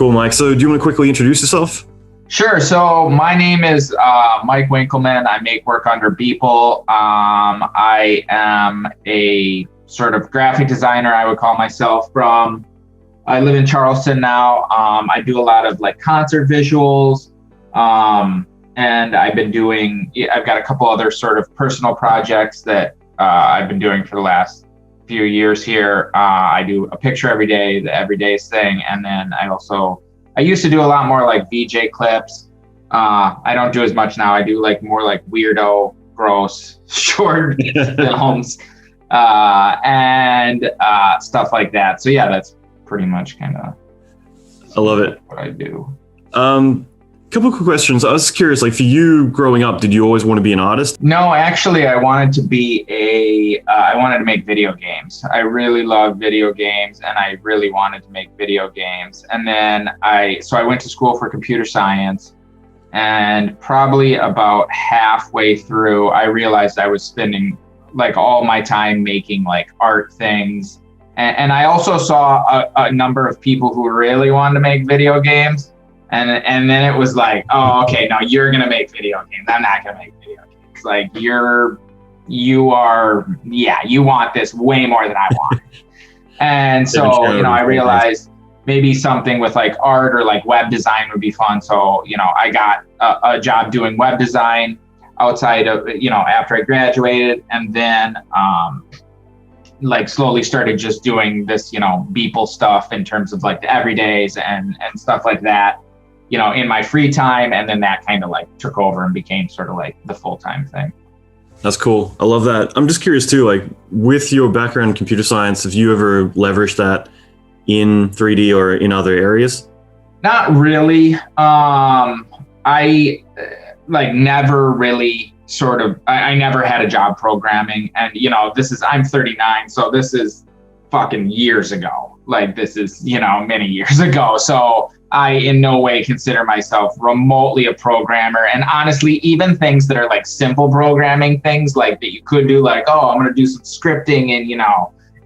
Cool, Mike. So do you want to quickly introduce yourself? Sure. So my name is Mike Winkelmann. I make work under Beeple. I am a sort of graphic designer, I would call myself. I live in Charleston now. I do a lot of like concert visuals, and I've got a couple other sort of personal projects that I've been doing for the last few years here. I do a picture every day, the everyday's thing, and then I used to do a lot more like VJ clips. I don't do as much now. I do like more like weirdo, gross, short films, and stuff like that. So yeah, that's pretty much kind of. I love it. What I do. Couple of quick questions. I was curious, like for you growing up, did you always want to be an artist? No, actually, I wanted to I wanted to make video games. I really love video games, and I really wanted to make video games. And then I went to school for computer science, and probably about halfway through, I realized I was spending like all my time making like art things. And I also saw a number of people who really wanted to make video games. And then it was like, oh, okay, no, you're going to make video games. I'm not going to make video games. Like you want this way more than I want. And so, I realized maybe something with like art or like web design would be fun. So, I got a job doing web design outside of, after I graduated, and then, like slowly started just doing this, Beeple stuff in terms of like the everydays and stuff like that. In my free time, and then that kind of like took over and became sort of like the full-time thing. That's cool. I love that. I'm just curious too, like with your background in computer science, have you ever leveraged that in 3D or in other areas? Not really. I never really I never had a job programming, and I'm 39, so this is fucking years ago. Like this is, many years ago. So I in no way consider myself remotely a programmer. And honestly, even things that are like simple programming things like that you could do, like, oh, I'm going to do some scripting and,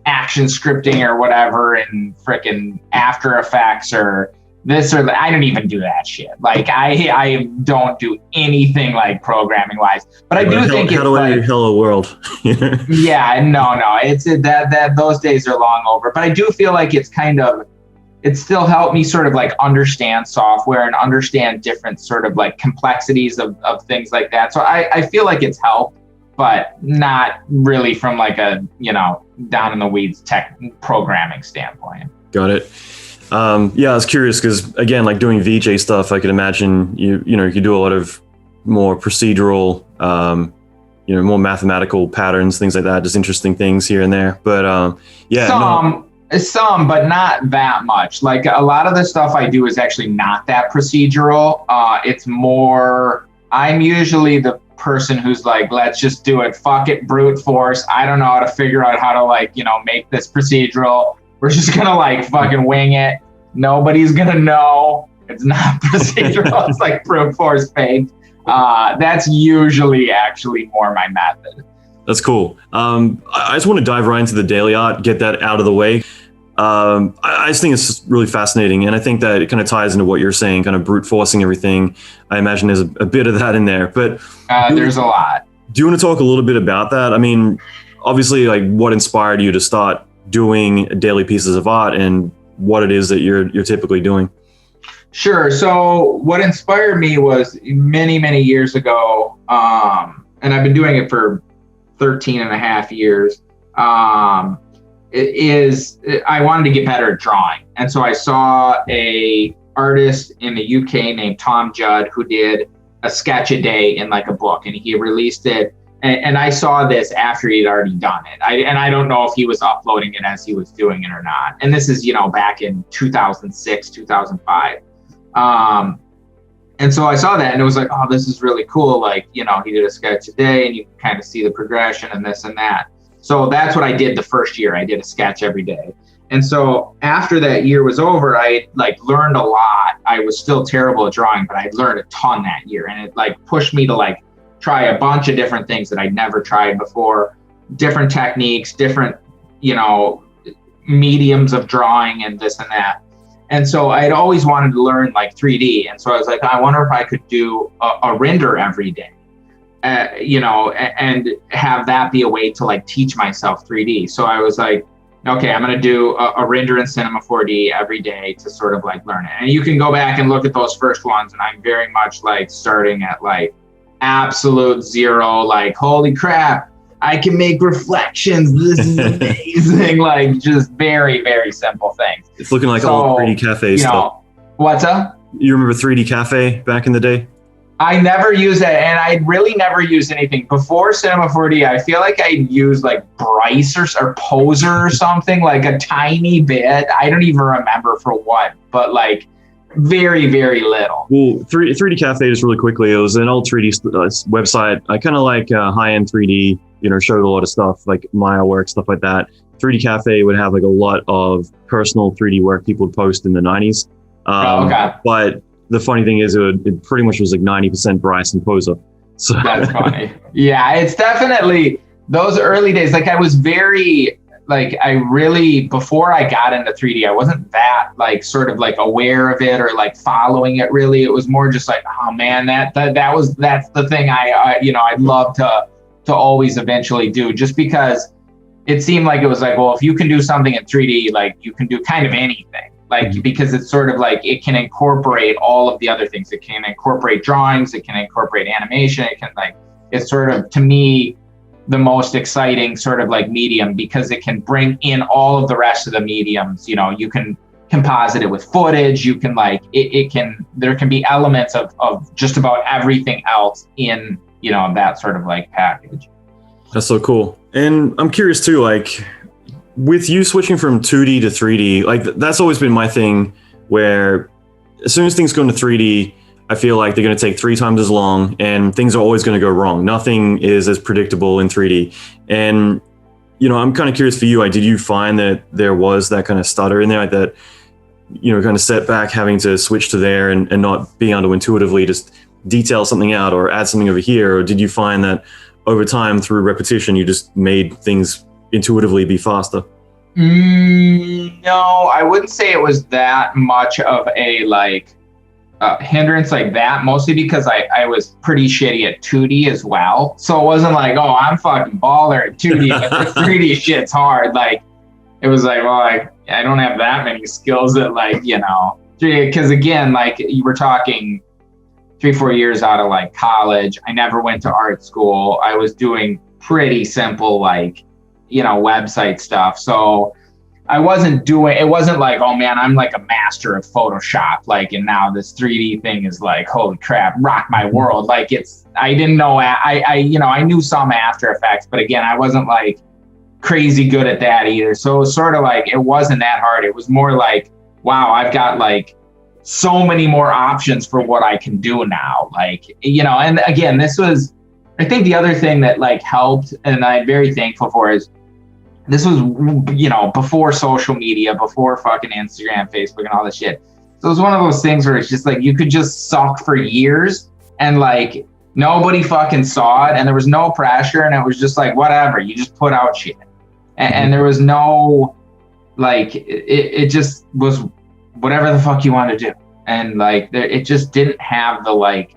action scripting or whatever in frickin' After Effects or this or that. I don't even do that shit. Like I don't do anything like programming wise, but I do think it's like hello world. Yeah, no, it's that those days are long over, but I do feel like it's still helped me sort of like understand software and understand different sort of like complexities of things like that. So I feel like it's helped, but not really from like a, down in the weeds tech programming standpoint. Got it. Yeah, I was curious because again, like doing VJ stuff, I could imagine you could do a lot of more procedural, more mathematical patterns, things like that, just interesting things here and there. But yeah. Some, but not that much. Like a lot of the stuff I do is actually not that procedural. It's more, I'm usually the person who's like, let's just do it. Fuck it, brute force. I don't know how to figure out how to like, make this procedural. We're just going to like fucking wing it. Nobody's going to know. It's not procedural. It's like brute force fake. That's usually actually more my method. That's cool. I just want to dive right into the daily art, get that out of the way. I just think it's really fascinating, and I think that it kind of ties into what you're saying, kind of brute forcing everything. I imagine there's a bit of that in there, but there's a lot. Do you want to talk a little bit about that? I mean, obviously, like what inspired you to start doing daily pieces of art, and what it is that you're typically doing? Sure. So what inspired me was many, many years ago, and I've been doing it for 13 and a half years, I wanted to get better at drawing. And so I saw a artist in the UK named Tom Judd who did a sketch a day in like a book, and he released it. And I saw this after he'd already done it. I don't know if he was uploading it as he was doing it or not. And this is, back in 2006, 2005. And so I saw that and it was like, oh, this is really cool. Like, he did a sketch a day and you can kind of see the progression and this and that. So that's what I did the first year. I did a sketch every day. And so after that year was over, I like learned a lot. I was still terrible at drawing, but I learned a ton that year. And it like pushed me to like try a bunch of different things that I'd never tried before, different techniques, different, mediums of drawing and this and that. And so I had always wanted to learn like 3D. And so I was like, I wonder if I could do a render every day, and have that be a way to like teach myself 3D. So I was like, okay, I'm going to do a render in Cinema 4D every day to sort of like learn it. And you can go back and look at those first ones. And I'm very much like starting at like absolute zero, like, holy crap, I can make reflections. This is amazing. Like just very, very simple things. It's looking like old 3D Cafe stuff. What's up? You remember 3D Cafe back in the day? I never used it, and I really never used anything before Cinema 4D. I feel like I used like Bryce or Poser or something, like a tiny bit. I don't even remember for what, but like very, very little. Well, 3D Cafe, just really quickly, it was an old 3D website. I kind of like high-end 3D, showed a lot of stuff like Maya work, stuff like that. 3D Cafe would have like a lot of personal 3D work people would post in the 90s. Okay. But the funny thing is it pretty much was like 90% Bryce and Poser. So that's funny. Yeah, it's definitely those early days. Like I was very like, before I got into 3D, I wasn't that like sort of like aware of it or like following it really. It was more just like, oh man, that's the thing I'd love to always eventually do, just because it seemed like it was like, well, if you can do something in 3D, like you can do kind of anything. Like, because it's sort of like, it can incorporate all of the other things. It can incorporate drawings, it can incorporate animation. It's sort of, to me, the most exciting sort of like medium, because it can bring in all of the rest of the mediums. You can composite it with footage. You can like, there can be elements of just about everything else in, that sort of like package. That's so cool. And I'm curious too, like, with you switching from 2D to 3D, like that's always been my thing, where as soon as things go into 3D, I feel like they're going to take 3 times as long and things are always going to go wrong. Nothing is as predictable in 3D. And, I'm kind of curious for you, like, did you find that there was that kind of stutter in there, like that, kind of setback having to switch to there and not being able to intuitively just detail something out or add something over here? Or did you find that over time through repetition, you just made things intuitively be faster? No, I wouldn't say it was that much of a like hindrance like that, mostly because I was pretty shitty at 2D as well. So it wasn't like, oh, I'm fucking baller at 2D, but 3D shit's hard. Like it was like, well, I don't have that many skills that like, because again, like you were talking 3-4 years out of like college, I never went to art school. I was doing pretty simple like website stuff. So it wasn't like, oh man, I'm like a master of Photoshop. Like, and now this 3D thing is like, holy crap, rock my world. Like I didn't know, I knew some After Effects, but again, I wasn't like crazy good at that either. So it was sort of like, it wasn't that hard. It was more like, wow, I've got like so many more options for what I can do now. Like, and again, I think the other thing that like helped and I'm very thankful for is, this was, before social media, before fucking Instagram, Facebook, and all this shit. So it was one of those things where it's just like, you could just suck for years and like nobody fucking saw it and there was no pressure and it was just like, whatever, you just put out shit. And there was no, like, it just was whatever the fuck you want to do. And like, it just didn't have the like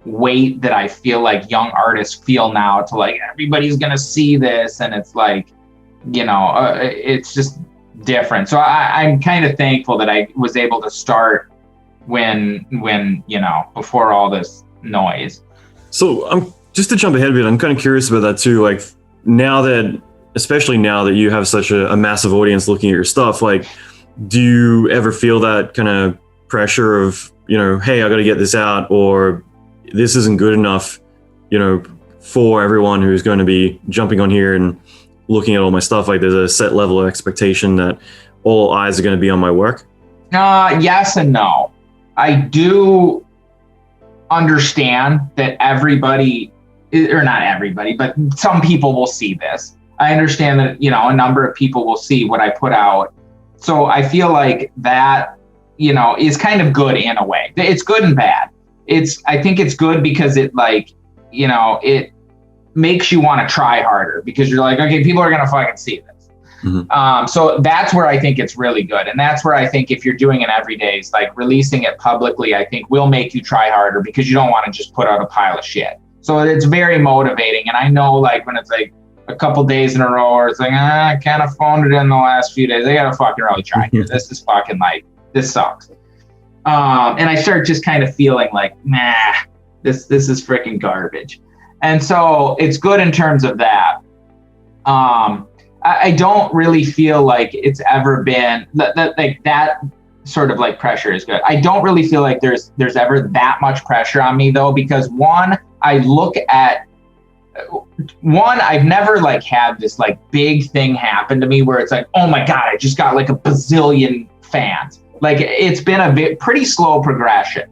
weight that I feel like young artists feel now, to like, everybody's going to see this. And it's like, it's just different. So I'm kind of thankful that I was able to start when before all this noise. So just to jump ahead a bit, I'm kind of curious about that too. Like especially now that you have such a massive audience looking at your stuff, like, do you ever feel that kind of pressure of, hey, I got to get this out, or this isn't good enough, for everyone who's going to be jumping on here and looking at all my stuff? Like, there's a set level of expectation that all eyes are going to be on my work? Yes and no. I do understand that everybody, or not everybody, but some people will see this. I understand that, a number of people will see what I put out. So I feel like that, is kind of good in a way. It's good and bad. I think it's good because it like, it makes you want to try harder, because you're like, okay, people are going to fucking see this. So that's where I think it's really good. And that's where I think if you're doing an everydays, like releasing it publicly, I think will make you try harder because you don't want to just put out a pile of shit. So it's very motivating. And I know like when it's like a couple days in a row or it's like, I kind of phoned it in the last few days. I got to fucking really try here. This is fucking like, this sucks. And I start just kind of feeling like, nah, this is freaking garbage. And so it's good in terms of that. I don't really feel like it's ever been that sort of like pressure is good. I don't really feel like there's ever that much pressure on me though, because I've never like had this like big thing happen to me where it's like, oh my God, I just got like a bazillion fans. Like it's been a pretty slow progression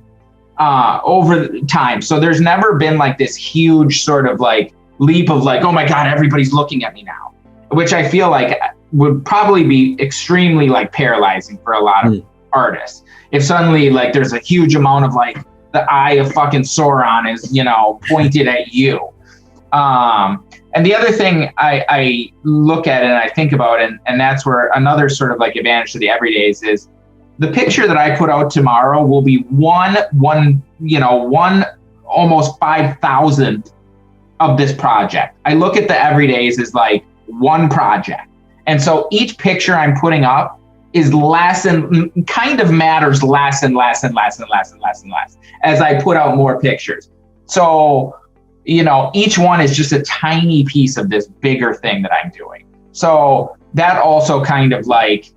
over time. So there's never been like this huge sort of like leap of like, oh my God, everybody's looking at me now, which I feel like would probably be extremely like paralyzing for a lot of artists. If suddenly like there's a huge amount of like the eye of fucking Sauron is, pointed at you. And the other thing I look at and I think about, and that's where another sort of like advantage to the everydays is the picture that I put out tomorrow will be one almost 5,000th of this project. I look at the everydays as like one project. And so each picture I'm putting up is less and kind of matters less and less and less and less and less and less as I put out more pictures. So, each one is just a tiny piece of this bigger thing that I'm doing. So that also kind of like,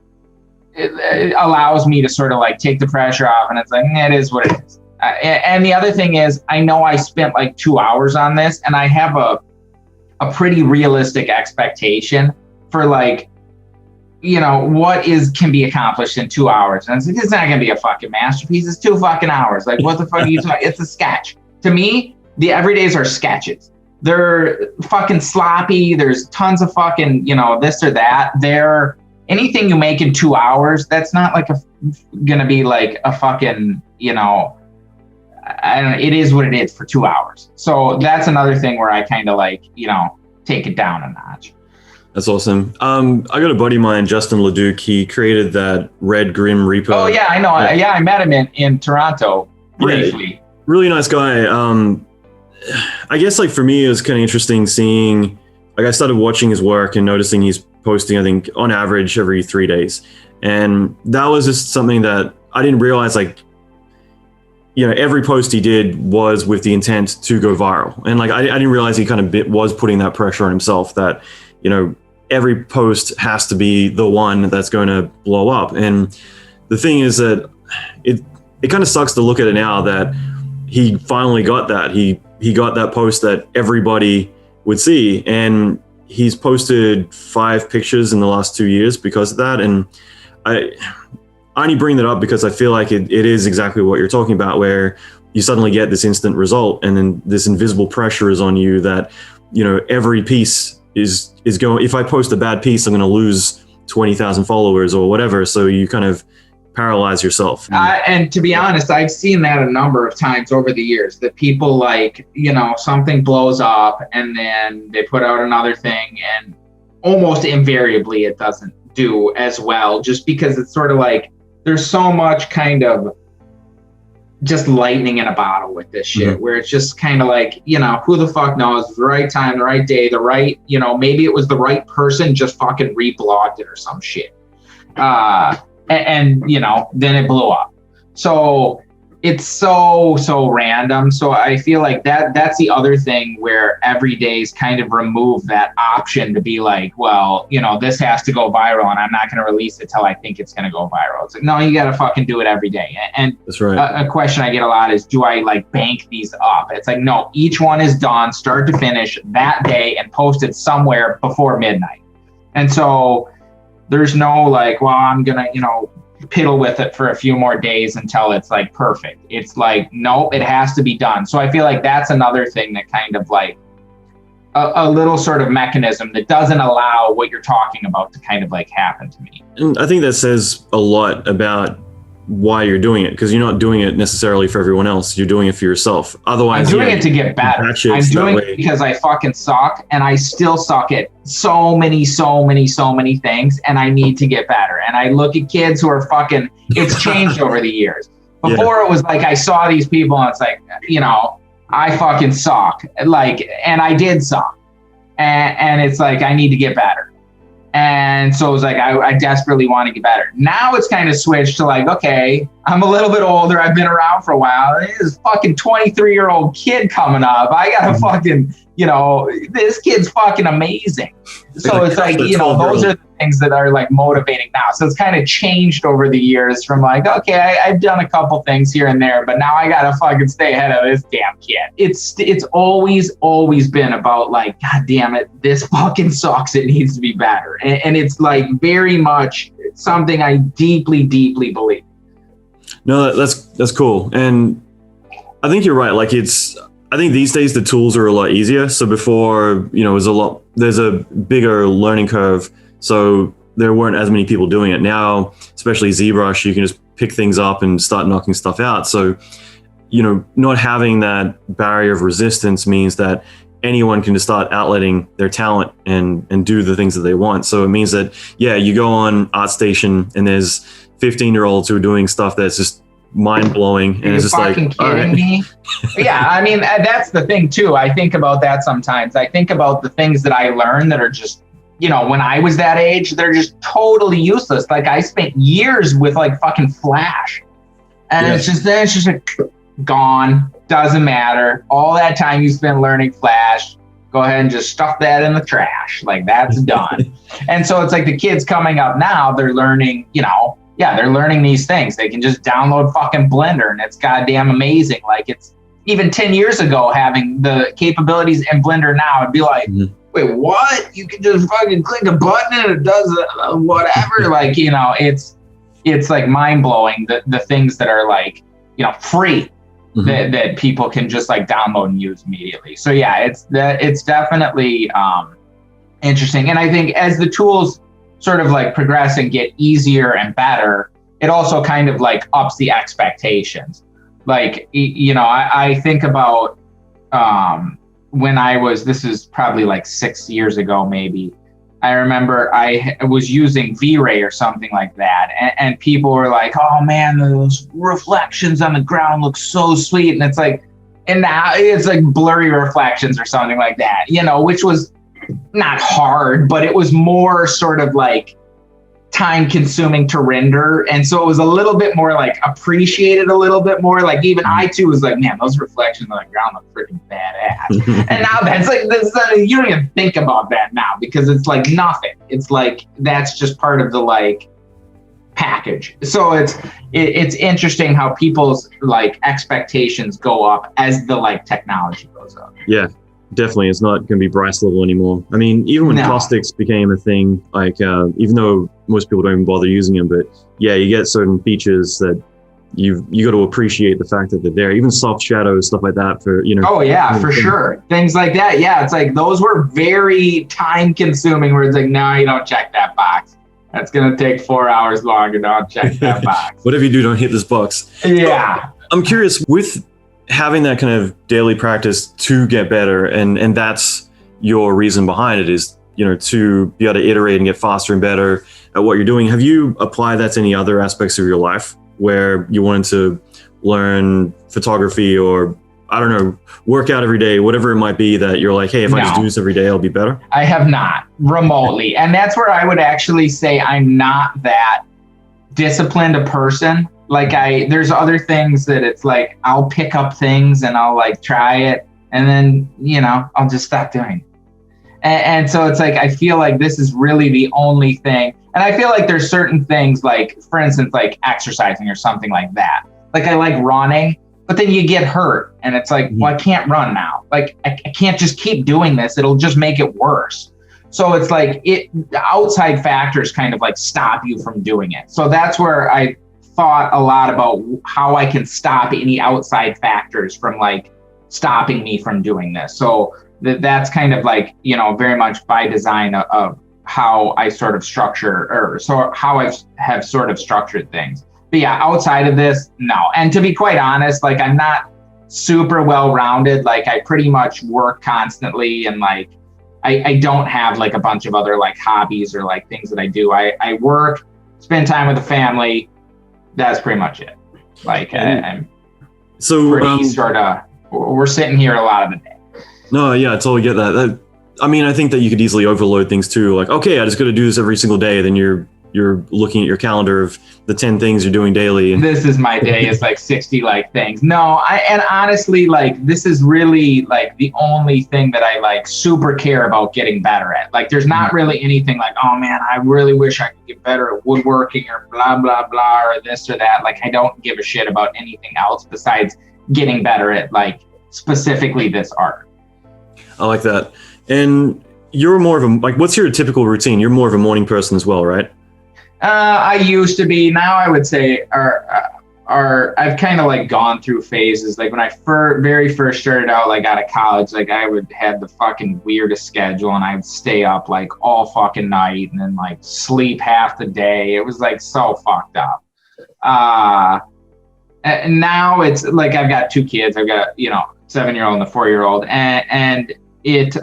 it allows me to sort of like take the pressure off, and it's like, it is what it is. And the other thing is, I know I spent like 2 hours on this, and I have a pretty realistic expectation for like, what can be accomplished in 2 hours. And it's like, it's not going to be a fucking masterpiece. It's 2 fucking hours. Like, what the fuck are you talking? It's a sketch. To me, the everydays are sketches. They're fucking sloppy. There's tons of fucking, this or that. Anything you make in 2 hours, that's not like gonna be like a fucking, I don't know, it is what it is for 2 hours. So that's another thing where I kind of like, take it down a notch. That's awesome. I got a buddy of mine, Justin Leduc. He created that Red Grim Reaper. Oh yeah, I know. Yeah, I met him in Toronto briefly. Yeah, really nice guy. I guess like for me, it was kind of interesting seeing, like I started watching his work and noticing he's posting, I think on average every 3 days. And that was just something that I didn't realize, like, every post he did was with the intent to go viral. And like, I didn't realize he kind of was putting that pressure on himself that, every post has to be the one that's going to blow up. And the thing is that it kind of sucks to look at it now that he finally got that. He got that post that everybody would see. And he's posted 5 pictures in the last 2 years because of that. And I only bring that up because I feel like it is exactly what you're talking about, where you suddenly get this instant result and then this invisible pressure is on you that, every piece is going, if I post a bad piece, I'm going to lose 20,000 followers or whatever. So you kind of paralyze yourself. And to be honest, I've seen that a number of times over the years, that people like, something blows up and then they put out another thing and almost invariably it doesn't do as well, just because it's sort of like, there's so much kind of just lightning in a bottle with this shit, where it's just kind of like, who the fuck knows, the right time, the right day, the right, maybe it was the right person just fucking reblogged it or some shit. And then it blew up. So it's so random. So I feel like that's the other thing where everydays kind of remove that option to be like, well, this has to go viral and I'm not going to release it till I think it's going to go viral. It's like, no, you got to fucking do it every day. And that's right. A question I get a lot is, do I like bank these up? It's like, no, each one is done start to finish that day and posted somewhere before midnight. And so there's no like, well, I'm going to, piddle with it for a few more days until it's like perfect. It's like, no, it has to be done. So I feel like that's another thing that kind of like a little sort of mechanism that doesn't allow what you're talking about to kind of like happen to me. And I think that says a lot about why you're doing it, because you're not doing it necessarily for everyone else. You're doing it for yourself. Otherwise, I'm doing it to get better. I'm doing it because I fucking suck, and I still suck at so many things, and I need to get better. And I look at kids who are fucking, it's changed over the years. Before it was like I saw these people and it's like, you know, I fucking suck. Like, and I did suck. And it's like, I need to get better. And so it was like, I desperately want to get better. Now it's kind of switched to like, okay, I'm a little bit older. I've been around for a while. This fucking 23-year-old kid coming up. I got to fucking, you know, this kid's fucking amazing. So it's like, you know, those are the things that are like motivating now. So it's kind of changed over the years from like, okay, I've done a couple things here and there, but now I got to fucking stay ahead of this damn kid. It's always been about like, God damn it, this fucking sucks. It needs to be better. And it's like very much something I deeply believe. No, that's cool. And I think you're right. Like I think these days the tools are a lot easier. So before, you know, there's a bigger learning curve. So there weren't as many people doing it. Now, especially ZBrush, you can just pick things up and start knocking stuff out. So, you know, not having that barrier of resistance means that anyone can just start outletting their talent and do the things that they want. So it means that, yeah, you go on ArtStation and there's 15-year-olds who are doing stuff that's just mind-blowing, and it's just like, kidding me? Yeah, I mean, that's the thing too. I think about that sometimes. I think about the things that I learned that are just, you know, when I was that age, they're just totally useless. Like I spent years with like fucking Flash, and it's just like gone. Doesn't matter. All that time you spent learning Flash, go ahead and just stuff that in the trash. Like that's done. And so it's like the kids coming up now, they're learning, you know, they're learning these things. They can just download fucking Blender and it's goddamn amazing. Like it's even 10 years ago, having the capabilities in Blender now, it'd be like, wait, what? You can just fucking click a button and it does whatever. Like, you know, it's like mind blowing the things that are like, you know, free that people can just like download and use immediately. So yeah, it's definitely interesting. And I think as the tools sort of like progress and get easier and better, it also kind of like ups the expectations. Like, you know, I think about when this is probably like 6 years ago, maybe. I remember I was using V-Ray or something like that. And people were like, oh man, those reflections on the ground look so sweet. And it's like, and now it's like blurry reflections or something like that, you know, which was not hard, but it was more sort of like time consuming to render. And so it was a little bit more like appreciated a little bit more. Like even I too was like, man, those reflections on the ground look freaking badass. And now that's like, you don't even think about that now because it's like nothing. It's like, that's just part of the like package. So it's interesting how people's like expectations go up as the like technology goes up. Yeah. Definitely, it's not going to be Bryce level anymore. I mean, even when caustics became a thing, like even though most people don't even bother using them, but yeah, you get certain features that you got to appreciate the fact that they're there. Even soft shadows, stuff like that. For you know. Oh yeah, for sure. Things like that. Yeah, it's like those were very time consuming. Where it's like, no, you don't check that box. That's gonna take 4 hours longer. Don't check that box. Whatever you do, don't hit this box. Yeah. I'm curious with having that kind of daily practice to get better, and that's your reason behind it, is, you know, to be able to iterate and get faster and better at what you're doing. Have you applied that to any other aspects of your life where you wanted to learn photography or, I don't know, work out every day, whatever it might be, that you're like, hey, if I just do this every day, I'll be better? I have not remotely. And that's where I would actually say I'm not that disciplined a person. Like there's other things that it's like, I'll pick up things and I'll like try it and then, you know, I'll just stop doing it. And so it's like, I feel like this is really the only thing. And I feel like there's certain things like, for instance, like exercising or something like that. Like I like running, but then you get hurt and it's like, well, I can't run now. Like I can't just keep doing this. It'll just make it worse. So it's like the outside factors kind of like stop you from doing it. So that's where I thought a lot about how I can stop any outside factors from like stopping me from doing this. So that's kind of like, you know, very much by design of how I sort of structure, or so how I have sort of structured things. But yeah, outside of this, no. And to be quite honest, like I'm not super well-rounded. Like I pretty much work constantly, and like I don't have like a bunch of other like hobbies or like things that I do. I work, spend time with the family. That's pretty much it. Like I'm pretty sort of, we're sitting here a lot of the day. No, yeah, I totally get that. I mean, I think that you could easily overload things too. Like, okay, I just got to do this every single day. Then you're looking at your calendar of the 10 things you're doing daily. And this is my day. It's like 60 like things. No, and honestly, like this is really like the only thing that I like super care about getting better at. Like there's not really anything like, oh man, I really wish I could get better at woodworking or blah, blah, blah, or this or that. Like I don't give a shit about anything else besides getting better at like specifically this art. I like that. And you're more of a, like, what's your typical routine? You're more of a morning person as well, right? I used to be. Now I would say I've kind of like gone through phases. Like when I very first started out, like out of college, like I would have the fucking weirdest schedule, and I'd stay up like all fucking night and then like sleep half the day. It was like so fucked up. And now it's like I've got 2 kids. I've got 7-year-old and a 4-year-old, and it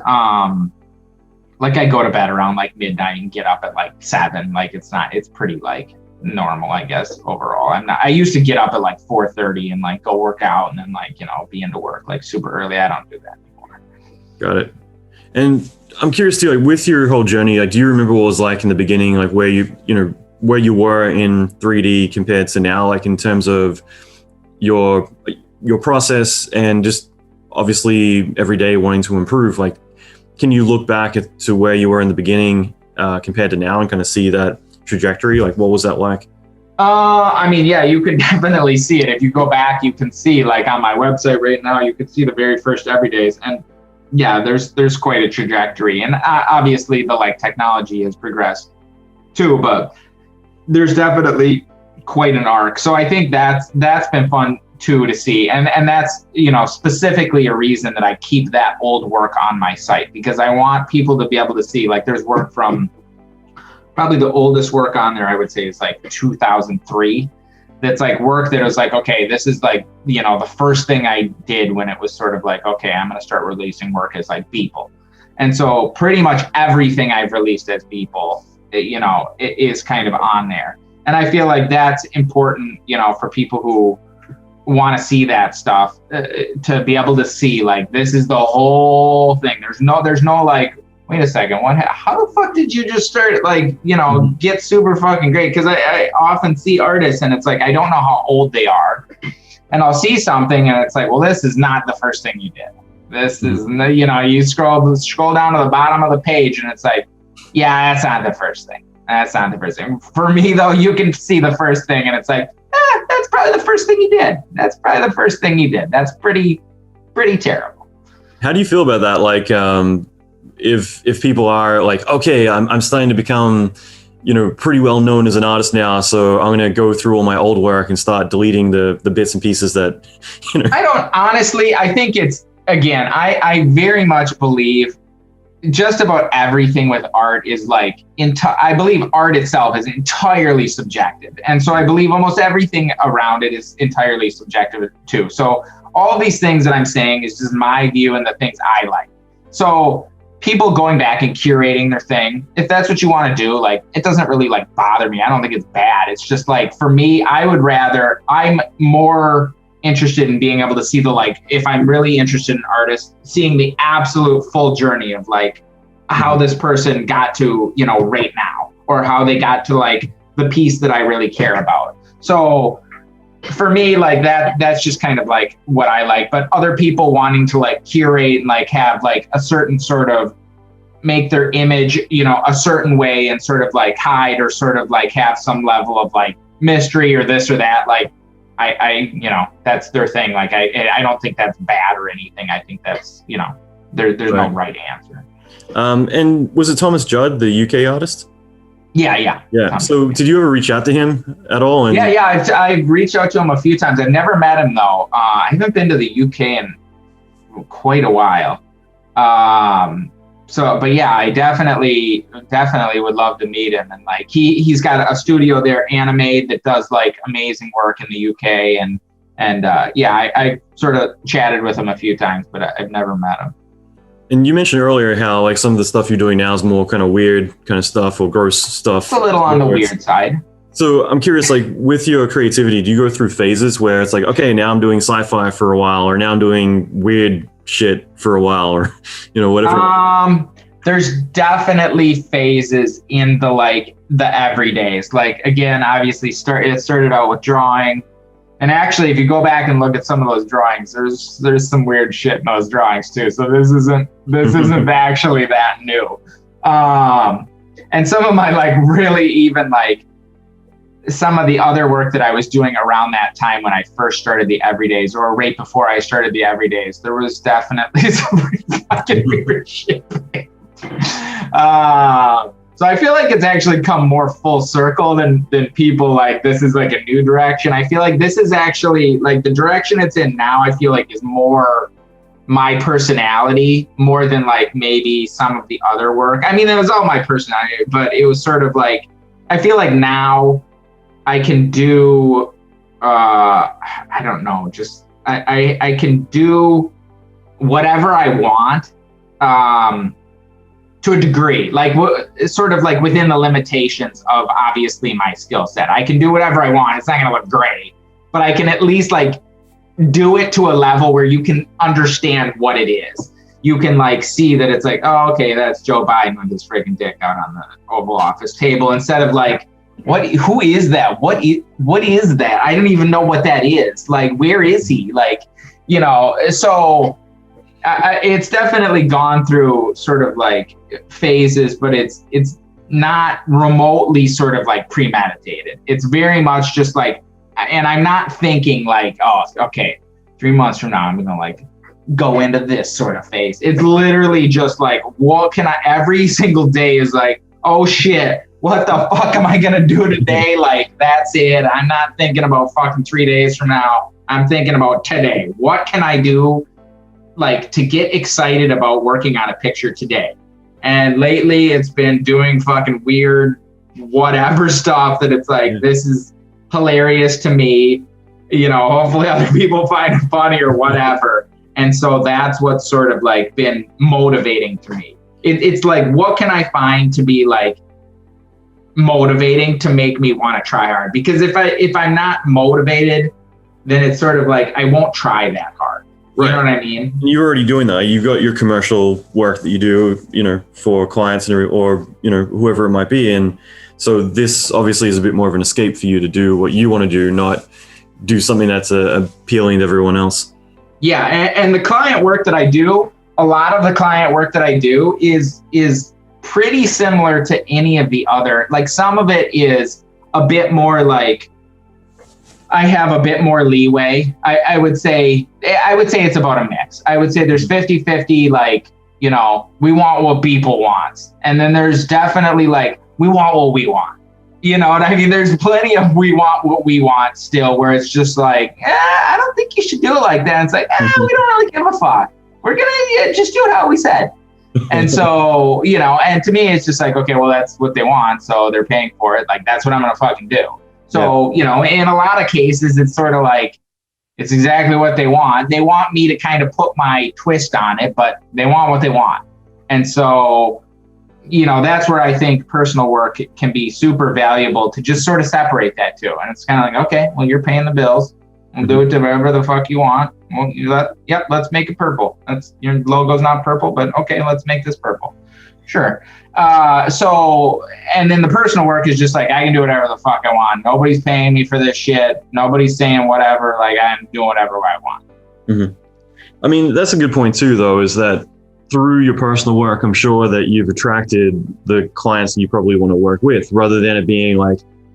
like I go to bed around like midnight and get up at like 7. Like it's pretty like normal, I guess, overall. I used to get up at like 4:30 and like go work out and then like, be into work like super early. I don't do that anymore. Got it. And I'm curious too, like with your whole journey, like do you remember what it was like in the beginning, like where you were in 3D compared to now, like in terms of your process and just obviously every day wanting to improve? Like, can you look back to where you were in the beginning compared to now and kind of see that trajectory? Like, what was that like? I mean, yeah, you can definitely see it. If you go back, you can see like on my website right now, you can see the very first everydays. And yeah, there's quite a trajectory. And obviously the like technology has progressed too, but there's definitely quite an arc. So I think that's been fun too to see, and that's specifically a reason that I keep that old work on my site, because I want people to be able to see like there's work from probably the oldest work on there I would say is like 2003. That's like work that was like, okay, this is like the first thing I did when it was sort of like, okay, I'm going to start releasing work as like Beeple. And so pretty much everything I've released as Beeple, it is kind of on there. And I feel like that's important, for people who want to see that stuff, to be able to see like this is the whole thing. There's no like, wait a second, how the fuck did you just start like get super fucking great? Because I often see artists and it's like I don't know how old they are, and I'll see something and it's like, well, this is not the first thing you did. This is you scroll down to the bottom of the page and it's like, yeah, that's not the first thing. That's not the first thing. For me though, you can see the first thing and it's like, that's probably the first thing you did. That's probably the first thing you did. That's pretty terrible. How do you feel about that? Like, if people are like, okay, I'm starting to become, pretty well known as an artist now, so I'm going to go through all my old work and start deleting the bits and pieces that, I don't honestly, I think it's, again, I very much believe just about everything with art is like, I believe art itself is entirely subjective. And so I believe almost everything around it is entirely subjective too. So all of these things that I'm saying is just my view and the things I like. So people going back and curating their thing, if that's what you want to do, like, it doesn't really like bother me. I don't think it's bad. It's just like, for me, I'm more interested in being able to see the, like, if I'm really interested in artists, seeing the absolute full journey of like how this person got to, right now, or how they got to like the piece that I really care about. So for me, like that's just kind of like what I like. But other people wanting to like curate and like have like a certain sort of make their image, a certain way and sort of like hide or sort of like have some level of like mystery or this or that, like I that's their thing. Like I don't think that's bad or anything. I think that's, there's no right answer. And was it Thomas Judd, the UK artist? Yeah. So did you ever reach out to him at all? And Yeah. I've reached out to him a few times. I've never met him though. I haven't been to the UK in quite a while. So, but yeah, I definitely would love to meet him. And like, he's got a studio there, Animate, that does like amazing work in the UK. And yeah, I sort of chatted with him a few times, but I've never met him. And you mentioned earlier how like some of the stuff you're doing now is more kind of weird kind of stuff or gross stuff. It's a little on the weird side. So I'm curious, like with your creativity, do you go through phases where it's like, okay, now I'm doing sci-fi for a while, or now I'm doing weird shit for a while, or, you know, whatever? There's definitely phases in the everydays. Like, again, obviously it started out with drawing. And actually, if you go back and look at some of those drawings, there's some weird shit in those drawings too. So this isn't actually that new. And some of my really even some of the other work that I was doing around that time when I first started the Everydays, or right before I started the Everydays, there was definitely some pretty fucking weird shit. So I feel like it's actually come more full circle than people this is like a new direction. I feel like this is actually the direction it's in now, I feel like is more my personality more than maybe some of the other work. I mean, it was all my personality, but it was sort of I feel like now I can do, I don't know, just I can do whatever I want. To a degree, sort of within the limitations of obviously my skill set. I can do whatever I want. It's not going to look great, but I can at least do it to a level where you can understand what it is. You can see that it's oh, okay, that's Joe Biden with his freaking dick out on the Oval Office table, instead of who is that? What is that? I don't even know what that is. Where is he? So it's definitely gone through sort of phases, but it's not remotely sort of premeditated. It's very much just and I'm not thinking oh, okay, 3 months from now I'm gonna go into this sort of phase. It's literally just what can I, every single day is oh shit, what the fuck am I gonna do today? That's it. I'm not thinking about fucking 3 days from now. I'm thinking about today. What can I do to get excited about working on a picture today? And lately it's been doing fucking weird whatever stuff that it's this is hilarious to me, hopefully other people find it funny or whatever. And so that's what's sort of been motivating to me. It's what can I find to be motivating to make me want to try hard? Because if I'm not motivated, then it's sort of I won't try that hard. You know what I mean? You're already doing that. You've got your commercial work that you do, for clients or whoever it might be. And so this obviously is a bit more of an escape for you to do what you want to do, not do something that's appealing to everyone else. Yeah. And the client work that I do, a lot of the client work that I do is pretty similar to any of the other, some of it is a bit more I have a bit more leeway. I would say it's about a mix. I would say there's 50-50, we want what Beeple wants. And then there's definitely we want what we want. You know what I mean? There's plenty of we want what we want still, where it's just I don't think you should do it like that. It's we don't really give a fuck. We're going to just do it how we said. And so, and to me, it's just okay, well, that's what they want. So they're paying for it. That's what I'm going to fucking do. So, in a lot of cases, it's sort of it's exactly what they want. They want me to kind of put my twist on it, but they want what they want. And so, that's where I think personal work can be super valuable, to just sort of separate that too. And it's kind of okay, well, you're paying the bills. We'll do it to whatever the fuck you want. Well, let's make it purple. That's your logo's not purple, but okay, let's make this purple. Sure. So, and then the personal work is just I can do whatever the fuck I want. Nobody's paying me for this shit. Nobody's saying whatever. I'm doing whatever I want. Mm-hmm. I mean, that's a good point too, though, is that through your personal work, I'm sure that you've attracted the clients that you probably want to work with, rather than it being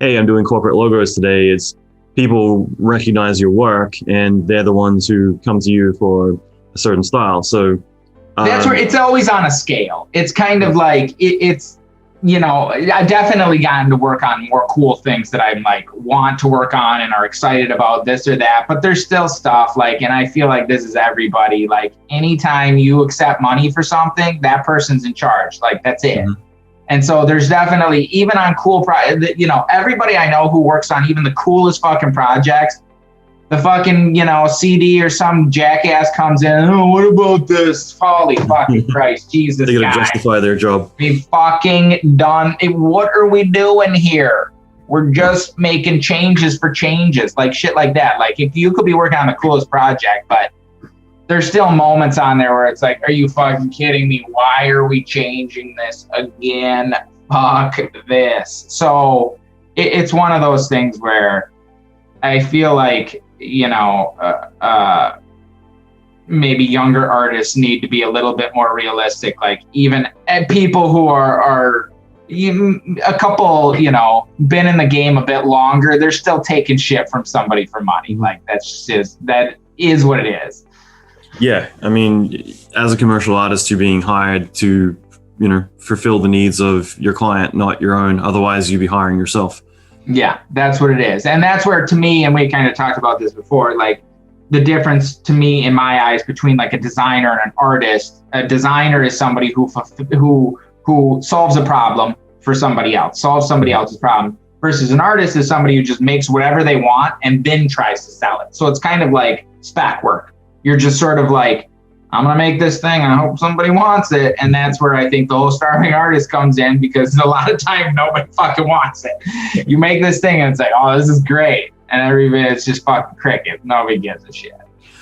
hey, I'm doing corporate logos today. It's people recognize your work and they're the ones who come to you for a certain style. So that's where it's always on a scale. It's kind of it's you know, I definitely gotten to work on more cool things that I'm like want to work on and are excited about this or that, but there's still stuff like, and I feel like this is everybody, like anytime you accept money for something, that person's in charge, like that's it. Mm-hmm. And so there's definitely, even on cool, you know, everybody I know who works on even the coolest fucking projects, the fucking, you know, CD or some jackass comes in, oh, what about this? Holy fucking Christ, Jesus, they gotta justify their job. Be fucking done. What are we doing here? We're just making changes for changes, like shit like that. Like if you could be working on the coolest project, but there's still moments on there where it's like, are you fucking kidding me? Why are we changing this again? Fuck this. So it's one of those things where I feel like, you know, maybe younger artists need to be a little bit more realistic. Like even people who are a couple, you know, been in the game a bit longer, they're still taking shit from somebody for money. Like that is what it is. Yeah, I mean, as a commercial artist, you're being hired to, you know, fulfill the needs of your client, not your own. Otherwise, you'd be hiring yourself. Yeah, that's what it is. And that's where, to me, and we kind of talked about this before, like the difference to me in my eyes between like a designer and an artist. A designer is somebody who solves a problem for somebody else, solves somebody else's problem, versus an artist is somebody who just makes whatever they want and then tries to sell it. So it's kind of like spec work. You're just sort of like, I'm going to make this thing and I hope somebody wants it. And that's where I think the whole starving artist comes in, because a lot of time nobody fucking wants it. You make this thing and it's like, oh, this is great. And everybody, it's just fucking cricket. Nobody gives a shit.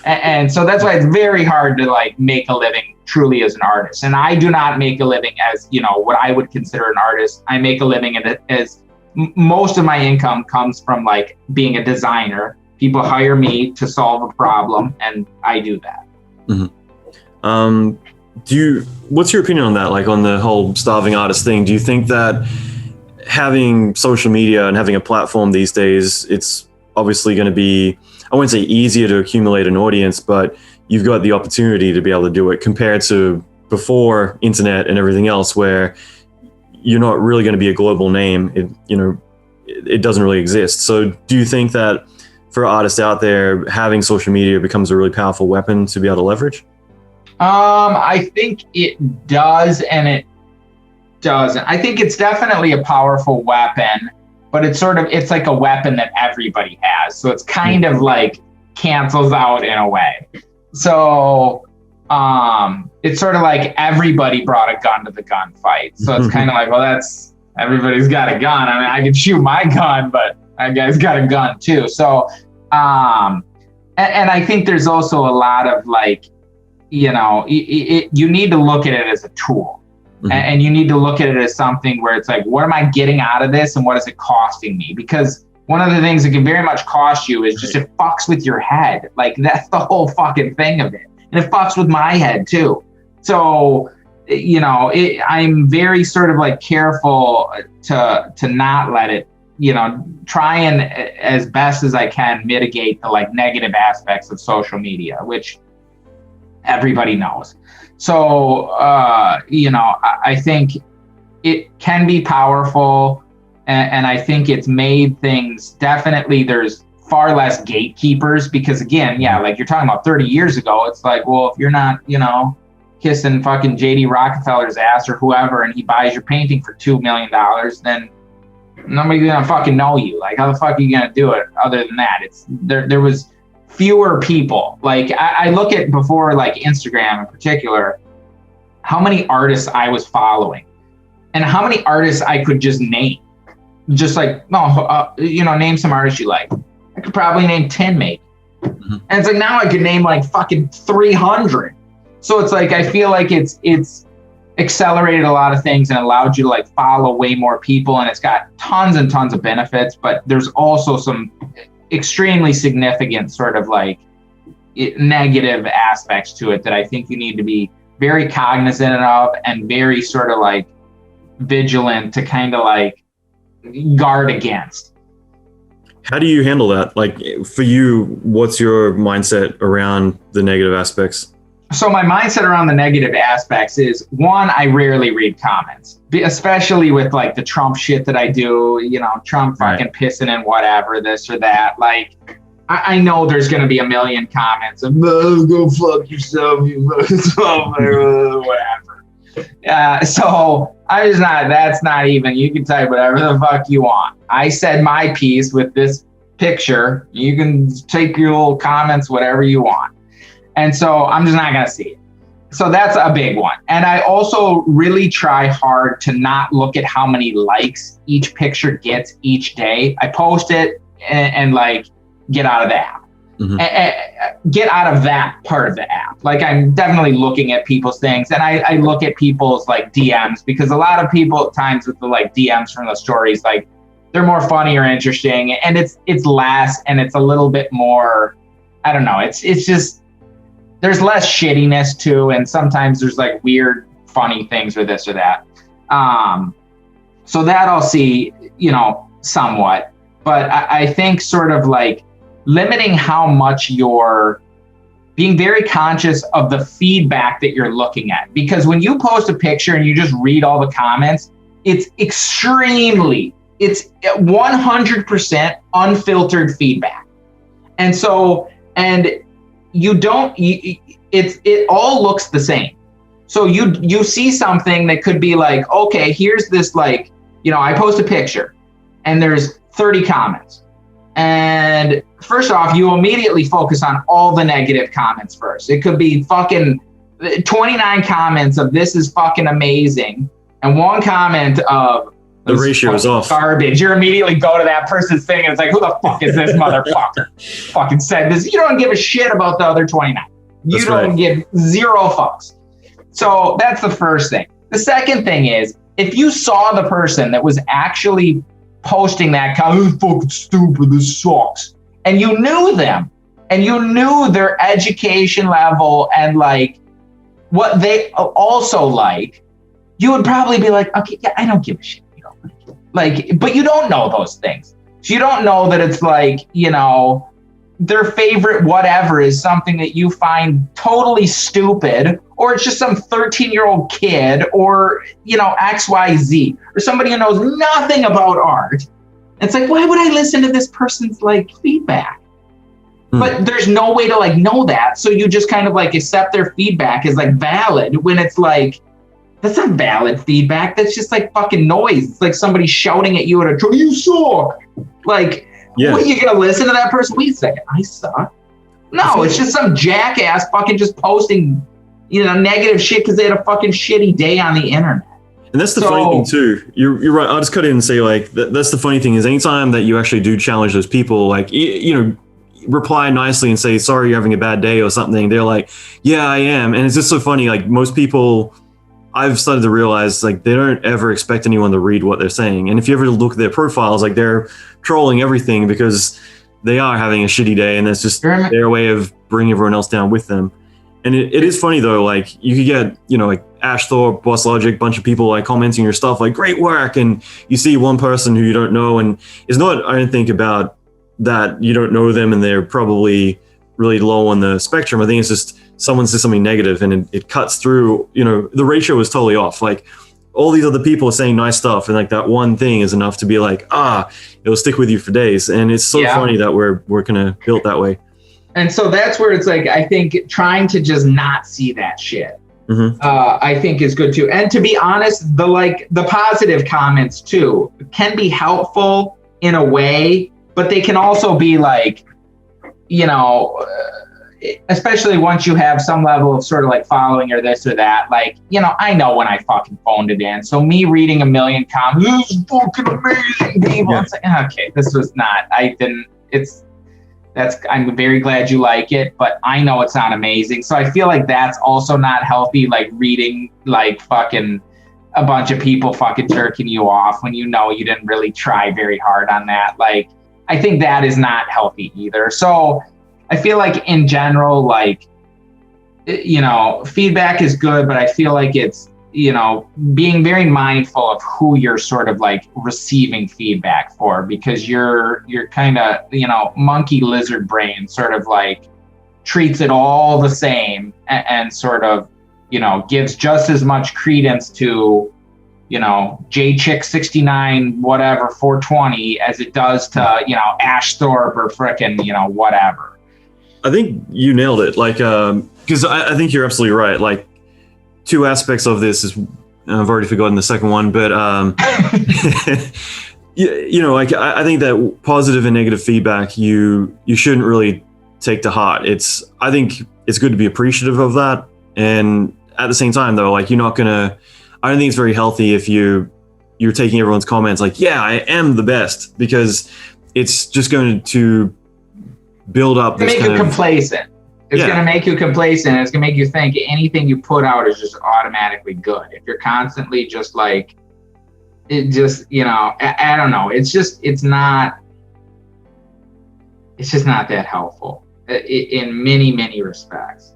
And so that's why it's very hard to like make a living truly as an artist. And I do not make a living as, you know, what I would consider an artist. I make a living as most of my income comes from like being a designer. People hire me to solve a problem, and I do that. Mm-hmm. What's your opinion on that? Like on the whole starving artist thing, do you think that having social media and having a platform these days, it's obviously going to be, I wouldn't say easier to accumulate an audience, but you've got the opportunity to be able to do it compared to before internet and everything else, where you're not really going to be a global name. It doesn't really exist. So do you think that for artists out there, having social media becomes a really powerful weapon to be able to leverage? I think it does and it doesn't. I think it's definitely a powerful weapon, but it's like a weapon that everybody has. So it's kind of like cancels out in a way. So it's sort of like everybody brought a gun to the gunfight. So it's kind of like, well, everybody's got a gun. I mean, I can shoot my gun, but that guy's got a gun too. So, and I think there's also a lot of like, you know, you need to look at it as a tool. Mm-hmm. And you need to look at it as something where it's like, what am I getting out of this and what is it costing me? Because one of the things that can very much cost you is just it fucks with your head. Like that's the whole fucking thing of it. And it fucks with my head too. So, you know, I'm very sort of like careful to not let it, you know, try and as best as I can mitigate the like negative aspects of social media, which everybody knows. So, you know, I think it can be powerful, and I think it's made things, definitely there's far less gatekeepers, because again, yeah, like you're talking about 30 years ago, it's like, well, if you're not, you know, kissing fucking JD Rockefeller's ass or whoever, and he buys your painting for $2 million, then nobody's gonna fucking know you. Like, how the fuck are you gonna do it other than that? It's there was fewer people. Like I look at before, like Instagram in particular, how many artists I was following and how many artists I could just name. Just like, you know, name some artists you like. I could probably name 10 maybe. Mm-hmm. And it's like, now I could name like fucking 300. So it's like, I feel like it's accelerated a lot of things and allowed you to like follow way more people, and it's got tons and tons of benefits, but there's also some extremely significant sort of like negative aspects to it that I think you need to be very cognizant of and very sort of like vigilant to kind of like guard against. How do you handle that? Like for you, what's your mindset around the negative aspects? So my mindset around the negative aspects is, one, I rarely read comments, especially with like the Trump shit that I do, you know, Trump fucking pissing and whatever, this or that. Like, I know there's going to be a million comments of, oh, go fuck yourself, you whatever. So I just that's not even, you can type whatever the fuck you want. I said my piece with this picture. You can take your little comments, whatever you want. And so I'm just not going to see it. So that's a big one. And I also really try hard to not look at how many likes each picture gets each day. I post it and like, get out of the app. Get out of that part of the app. Like, I'm definitely looking at people's things, and I look at people's like DMs, because a lot of people at times with the like DMs from the stories, like they're more funny or interesting, and it's less, and it's a little bit more, I don't know. It's just, there's less shittiness too. And sometimes there's like weird, funny things or this or that. So that I'll see, you know, somewhat, but I think sort of like limiting how much you're being very conscious of the feedback that you're looking at. Because when you post a picture and you just read all the comments, it's 100% unfiltered feedback. And so, and you don't, it all looks the same. So you see something that could be like, okay, here's this, like, you know, I post a picture and there's 30 comments. And first off, you immediately focus on all the negative comments first. It could be fucking 29 comments of this is fucking amazing, and one comment of the ratio is off. Garbage. You immediately go to that person's thing and it's like, who the fuck is this motherfucker? Fucking said this. You don't give a shit about the other 29. You don't give zero fucks. So that's the first thing. The second thing is, if you saw the person that was actually posting that comment, this is fucking stupid, this sucks, and you knew them, and you knew their education level and like what they also like, you would probably be like, okay, yeah, I don't give a shit. You know, like, but you don't know those things. So you don't know that it's like, you know, their favorite whatever is something that you find totally stupid, or it's just some 13-year-old kid, or, you know, XYZ, or somebody who knows nothing about art. It's like, why would I listen to this person's like feedback? But there's no way to like know that. So you just kind of like accept their feedback as like valid, when it's like, that's not valid feedback. That's just like fucking noise. It's like somebody shouting at you at a show, you suck. Like, yeah. What, you gonna listen to that person? Wait a second, I suck. No, it's just some jackass fucking just posting, you know, negative shit because they had a fucking shitty day on the internet. And that's the funny thing too. You're right. I'll just cut in and say, like, that's the funny thing is, anytime that you actually do challenge those people, like, you know, reply nicely and say, sorry, you're having a bad day or something. They're like, yeah, I am. And it's just so funny. Like, most people, I've started to realize, like, they don't ever expect anyone to read what they're saying. And if you ever look at their profiles, like, they're trolling everything because they are having a shitty day, and that's just their way of bringing everyone else down with them. And it is funny though, like, you could get, you know, like Ash Thorpe, Boss Logic, bunch of people like commenting your stuff, like, great work. And you see one person who you don't know, and it's not, I don't think, about that you don't know them and they're probably really low on the spectrum. I think it's just someone says something negative and it cuts through, you know, the ratio is totally off. Like, all these other people are saying nice stuff, and like that one thing is enough to be like, it'll stick with you for days. And it's so funny that we're kind of built that way. And so that's where it's like, I think trying to just not see that shit, I think is good too. And to be honest, the positive comments too can be helpful in a way, but they can also be like, you know, especially once you have some level of sort of like following or this or that, like, you know, I know when I fucking phoned it in. So me reading a million comments, this is fucking amazing, people. It's like, okay, this was not, I'm very glad you like it, but I know it's not amazing. So I feel like that's also not healthy, like reading like fucking a bunch of people fucking jerking you off when you know you didn't really try very hard on that. Like, I think that is not healthy either. So I feel like in general, like, you know, feedback is good, but I feel like it's, you know, being very mindful of who you're sort of like receiving feedback for, because you're kind of, you know, monkey lizard brain sort of like treats it all the same and sort of, you know, gives just as much credence to, you know, JChick69 whatever 420 as it does to, you know, Ash Thorpe or frickin', you know, whatever. I think you nailed it. Like, because I think you're absolutely right. Like, two aspects of this is, I've already forgotten the second one, but you know, like I think that positive and negative feedback you shouldn't really take to heart. I think it's good to be appreciative of that, and at the same time, though, like I don't think it's very healthy if you're taking everyone's comments like, yeah, I am the best, because it's just going to build up this make you complacent. It's going to make you complacent. It's going to make you think anything you put out is just automatically good. If you're constantly just like, it just, you know, I don't know. It's just not that helpful in many, many respects.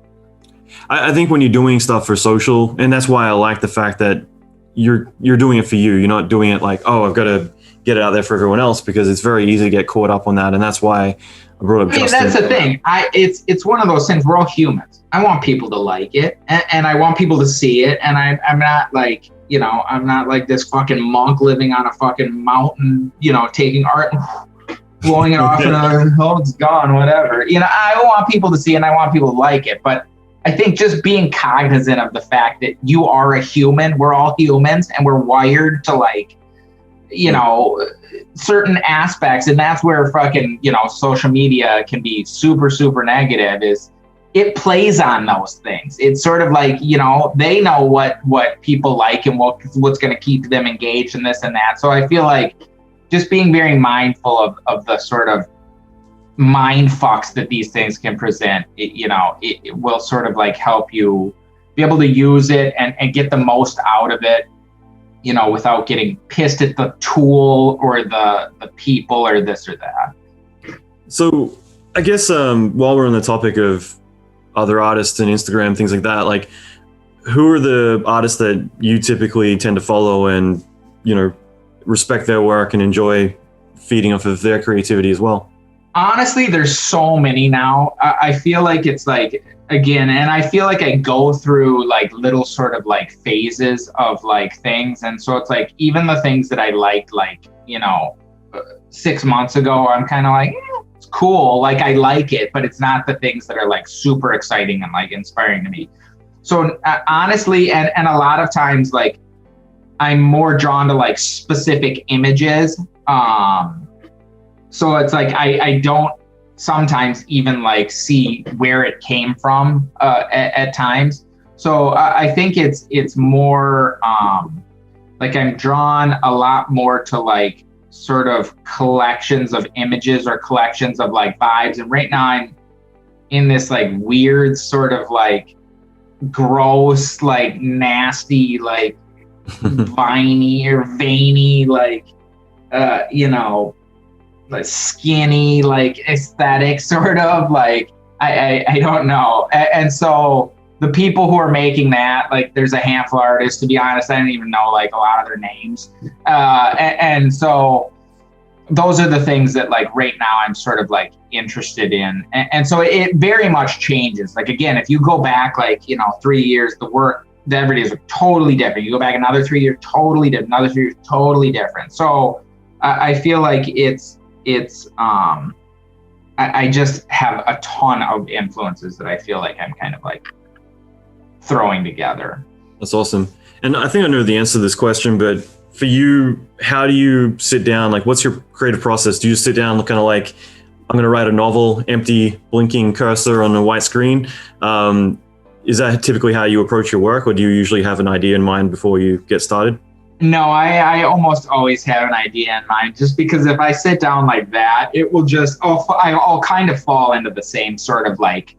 I think when you're doing stuff for social, and that's why I like the fact that you're doing it for you. You're not doing it like, oh, I've got to get it out there for everyone else, because it's very easy to get caught up on that. And that's why I brought up Justin. That's the thing. It's one of those things. We're all humans. I want people to like it, and I want people to see it. And I'm not like, you know, I'm not like this fucking monk living on a fucking mountain, you know, taking art and blowing it off and oh, it's gone, whatever. You know, I want people to see it and I want people to like it. But I think just being cognizant of the fact that you are a human, we're all humans, and we're wired to like, you know, certain aspects. And that's where fucking, you know, social media can be super, super negative, is it plays on those things. It's sort of like, you know, they know what people like and what's going to keep them engaged in this and that. So I feel like just being very mindful of the sort of mind fucks that these things can present, it will sort of like help you be able to use it and get the most out of it, you know, without getting pissed at the tool or the people or this or that. So I guess while we're on the topic of other artists and Instagram, things like that, like who are the artists that you typically tend to follow and, you know, respect their work and enjoy feeding off of their creativity as well? Honestly, there's so many now. I feel like it's like, again, and I feel like I go through like little sort of like phases of like things. And so it's like, even the things that I liked, like, you know, 6 months ago, I'm kind of like, it's cool. Like I like it, but it's not the things that are like super exciting and like inspiring to me. So honestly, and a lot of times, like I'm more drawn to like specific images. So it's like, I don't sometimes even like see where it came from at times. So I think it's more like I'm drawn a lot more to like sort of collections of images or collections of like vibes. And right now I'm in this like weird sort of like gross, like nasty, like viney or veiny, like, you know, like skinny, like aesthetic sort of like, I don't know. And so the people who are making that, like there's a handful of artists, to be honest, I don't even know like a lot of their names. And so those are the things that like right now I'm sort of like interested in. And so it very much changes. Like, again, if you go back like, you know, 3 years, the work, the every day is totally different. You go back another 3 years, totally different, another 3 years, totally different. So I feel like I just have a ton of influences that I feel like I'm kind of like throwing together. That's awesome. And I think I know the answer to this question, but for you, how do you sit down? Like, what's your creative process? Do you sit down kind of like, I'm going to write a novel, empty blinking cursor on a white screen? Is that typically how you approach your work, or do you usually have an idea in mind before you get started? No, I almost always have an idea in mind, just because if I sit down like that, it will just, I'll kind of fall into the same sort of like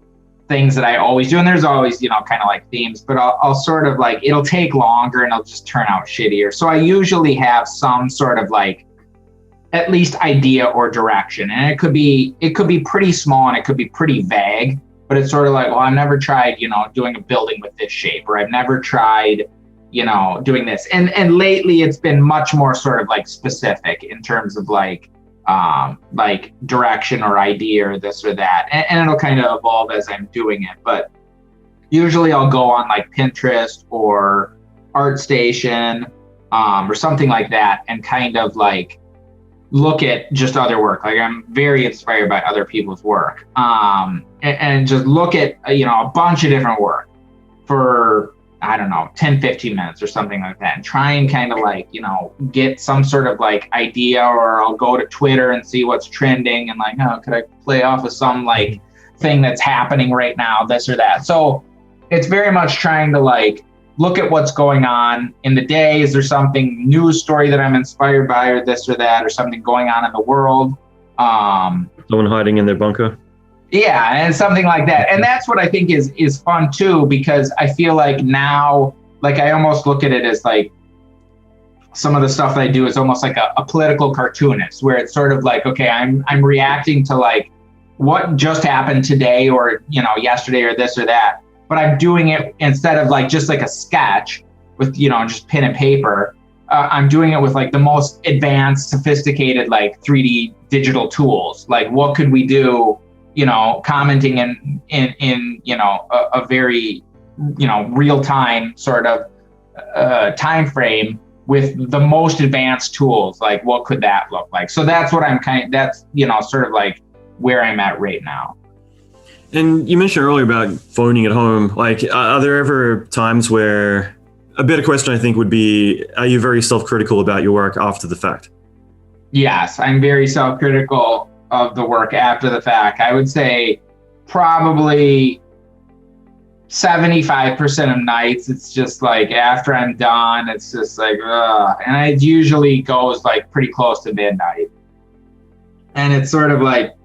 things that I always do. And there's always, you know, kind of like themes, but I'll sort of like, it'll take longer and it'll just turn out shittier. So I usually have some sort of like, at least idea or direction. And it could be pretty small and it could be pretty vague, but it's sort of like, well, I've never tried, you know, doing a building with this shape, or I've never tried, you know, doing this. And lately it's been much more sort of like specific in terms of like, like direction or idea or this or that. And it'll kind of evolve as I'm doing it. But usually I'll go on like Pinterest or ArtStation or something like that and kind of like look at just other work. Like I'm very inspired by other people's work, and just look at, a bunch of different work for, I don't know, 10, 15 minutes or something like that, and try and kind of like, get some sort of like idea, or I'll go to Twitter and see what's trending and like, oh, could I play off of some like thing that's happening right now, this or that. So it's very much trying to like look at what's going on in the day. Is there something news story that I'm inspired by, or this or that, or something going on in the world? Someone hiding in their bunker. Yeah, and something like that. And that's what I think is fun too, because I feel like now, like I almost look at it as like some of the stuff that I do is almost like a political cartoonist, where it's sort of like, okay, I'm reacting to like what just happened today or, yesterday or this or that. But I'm doing it instead of like just like a sketch with, just pen and paper. I'm doing it with like the most advanced, sophisticated, like 3D digital tools. Like what could we do, commenting in a very, real time sort of time frame with the most advanced tools. Like what could that look like? So that's what that's, sort of like where I'm at right now. And you mentioned earlier about phoning at home. Like, are there ever times where, a better question I think would be, are you very self-critical about your work after the fact? Yes, I'm very self-critical of the work after the fact. I would say probably 75% of nights, it's just like after I'm done, it's just like, ugh. And it usually goes like pretty close to midnight. And it's sort of like,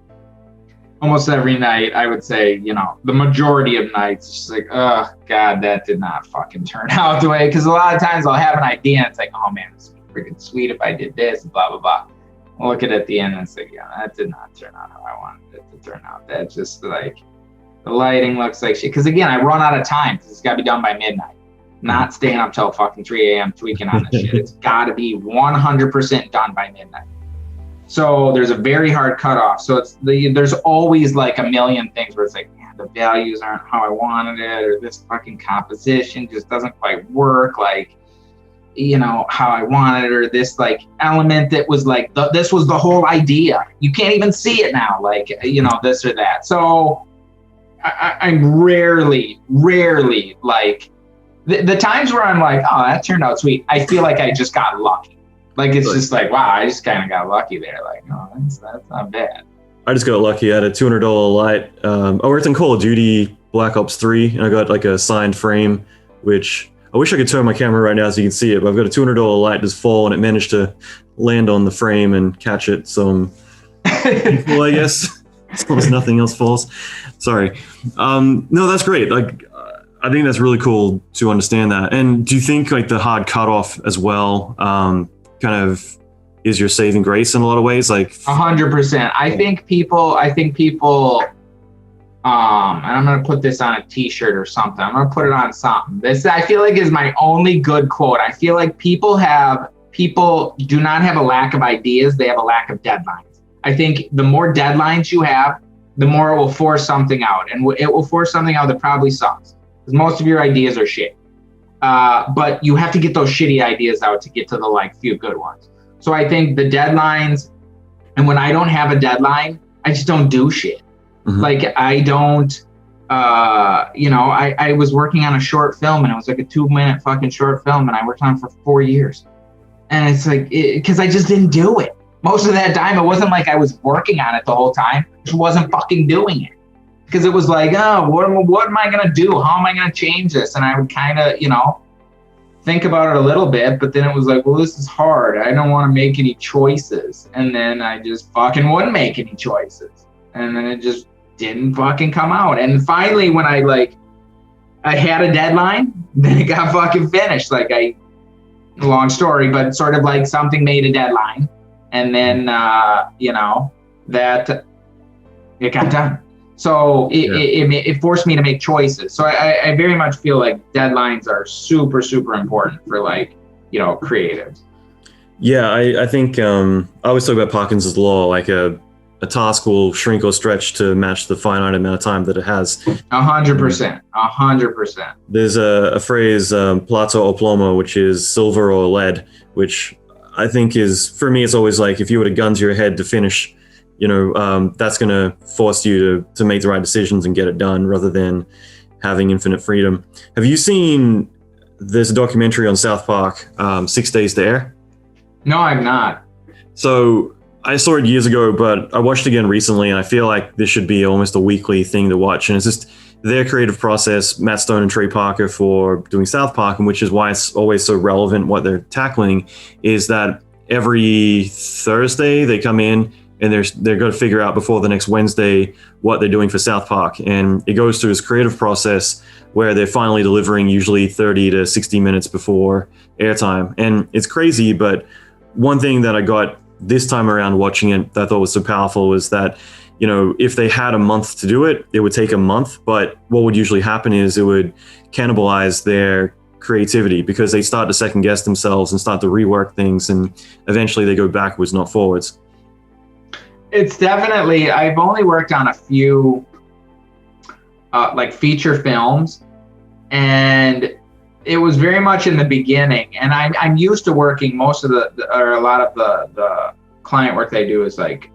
almost every night, I would say, the majority of nights, it's just like, oh, God, that did not fucking turn out the way. Because a lot of times I'll have an idea and it's like, oh, man, this would be freaking sweet if I did this, blah, blah, blah. I'll look at it at the end and say, yeah, that did not turn out how I wanted it to turn out. That's just like, the lighting looks like shit. Because again, I run out of time because it's got to be done by midnight. Not staying up till fucking 3 a.m. tweaking on this shit. It's got to be 100% done by midnight. So there's a very hard cutoff. So there's always like a million things where it's like, man, the values aren't how I wanted it, or this fucking composition just doesn't quite work like, how I wanted it, or this like element that was like, this was the whole idea. You can't even see it now, like, this or that. So I'm rarely like, the times where I'm like, oh, that turned out sweet, I feel like I just got lucky. Like, it's just like, wow, I just kind of got lucky there. Like, oh, that's not bad. I just got lucky. I had a $200 light. I worked in Call of Duty Black Ops 3, and I got like a signed frame, which I wish I could turn my camera right now so you can see it, but I've got a $200 light just fall, and it managed to land on the frame and catch it. So people, I guess, as long as nothing else falls. Sorry. No, that's great. Like, I think that's really cool to understand that. And do you think like the hard cutoff as well, kind of is your saving grace in a lot of ways? Like 100%. I think people, and I'm going to put this on a t-shirt or something. I'm going to put it on something. This, I feel like, is my only good quote. I feel like people do not have a lack of ideas. They have a lack of deadlines. I think the more deadlines you have, the more it will force something out, and it will force something out that probably sucks, because most of your ideas are shit. But you have to get those shitty ideas out to get to the like few good ones. So I think the deadlines, and when I don't have a deadline, I just don't do shit. Mm-hmm. Like I don't, I was working on a short film, and it was like a 2-minute fucking short film, and I worked on it for 4 years. And it's like, because I just didn't do it. Most of that time, it wasn't like I was working on it the whole time. I just wasn't fucking doing it. Because it was like, oh, what am I going to do? How am I going to change this? And I would kind of, think about it a little bit, but then it was like, well, this is hard. I don't want to make any choices. And then I just fucking wouldn't make any choices. And then it just didn't fucking come out. And finally, when I had a deadline, then it got fucking finished. Like long story, but sort of like something made a deadline. And then, that it got done. So it forced me to make choices. So I very much feel like deadlines are super, super important for like, creatives. Yeah, I think I always talk about Parkinson's Law, like a task will shrink or stretch to match the finite amount of time that it has. 100%. 100%. There's a phrase, plata or plomo, which is silver or lead, which I think is, for me, it's always like if you were to gun to your head to finish, that's going to force you to make the right decisions and get it done rather than having infinite freedom. Have you seen, there's a documentary on South Park, 6 Days to Air? No, I'm not. So I saw it years ago, but I watched it again recently, and I feel like this should be almost a weekly thing to watch. And it's just their creative process, Matt Stone and Trey Parker, for doing South Park, and which is why it's always so relevant what they're tackling, is that every Thursday they come in and they're going to figure out before the next Wednesday what they're doing for South Park. And it goes through this creative process where they're finally delivering usually 30 to 60 minutes before airtime. And it's crazy, but one thing that I got this time around watching it that I thought was so powerful was that, if they had a month to do it, it would take a month. But what would usually happen is it would cannibalize their creativity because they start to second guess themselves and start to rework things. And eventually they go backwards, not forwards. It's definitely, I've only worked on a few like feature films, and it was very much in the beginning, and I'm used to working most of a lot of the client work they do is like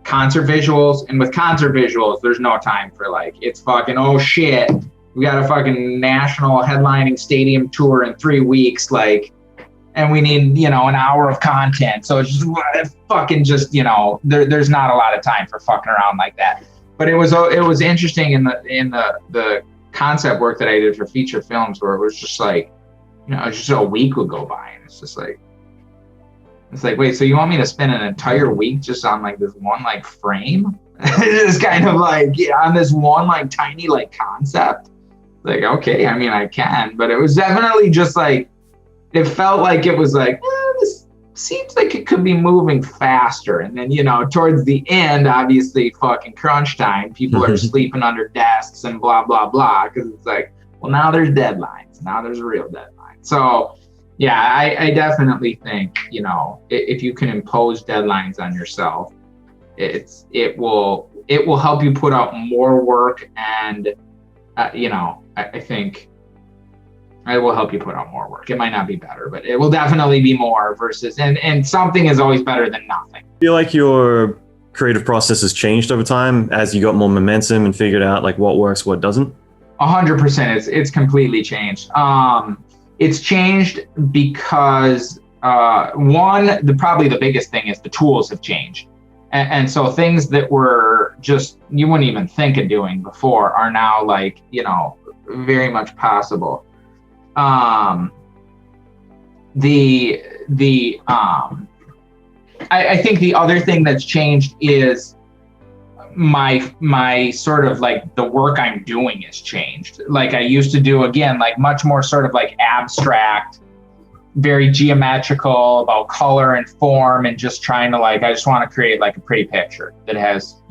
concert visuals, and with concert visuals, there's no time for like, it's fucking, oh shit, we got a fucking national headlining stadium tour in 3 weeks, like, and we need, an hour of content. So it's just fucking just, there's not a lot of time for fucking around like that. But it was interesting in the concept work that I did for feature films, where it was just like, just a week would go by, and it's just like, wait, so you want me to spend an entire week just on like this one like frame? It's kind of like, on this one like tiny like concept. Like, okay, I mean, I can, but it was definitely just like, it felt like it was like, this seems like it could be moving faster. And then, towards the end, obviously fucking crunch time, people are sleeping under desks and blah, blah, blah. Cause it's like, well, now there's deadlines. Now there's a real deadline. So yeah, I definitely think, if you can impose deadlines on yourself, it will help you put out more work. And, I think it will help you put out more work. It might not be better, but it will definitely be more versus, and something is always better than nothing. I feel like your creative process has changed over time as you got more momentum and figured out like what works, what doesn't. 100%. It's completely changed. It's changed because probably the biggest thing is the tools have changed. And so things that were just, you wouldn't even think of doing before are now like, very much possible. I think the other thing that's changed is my sort of like the work I'm doing has changed. Like I used to do, again, like much more sort of like abstract, very geometrical about color and form, and just trying to like, I just want to create like a pretty picture that has,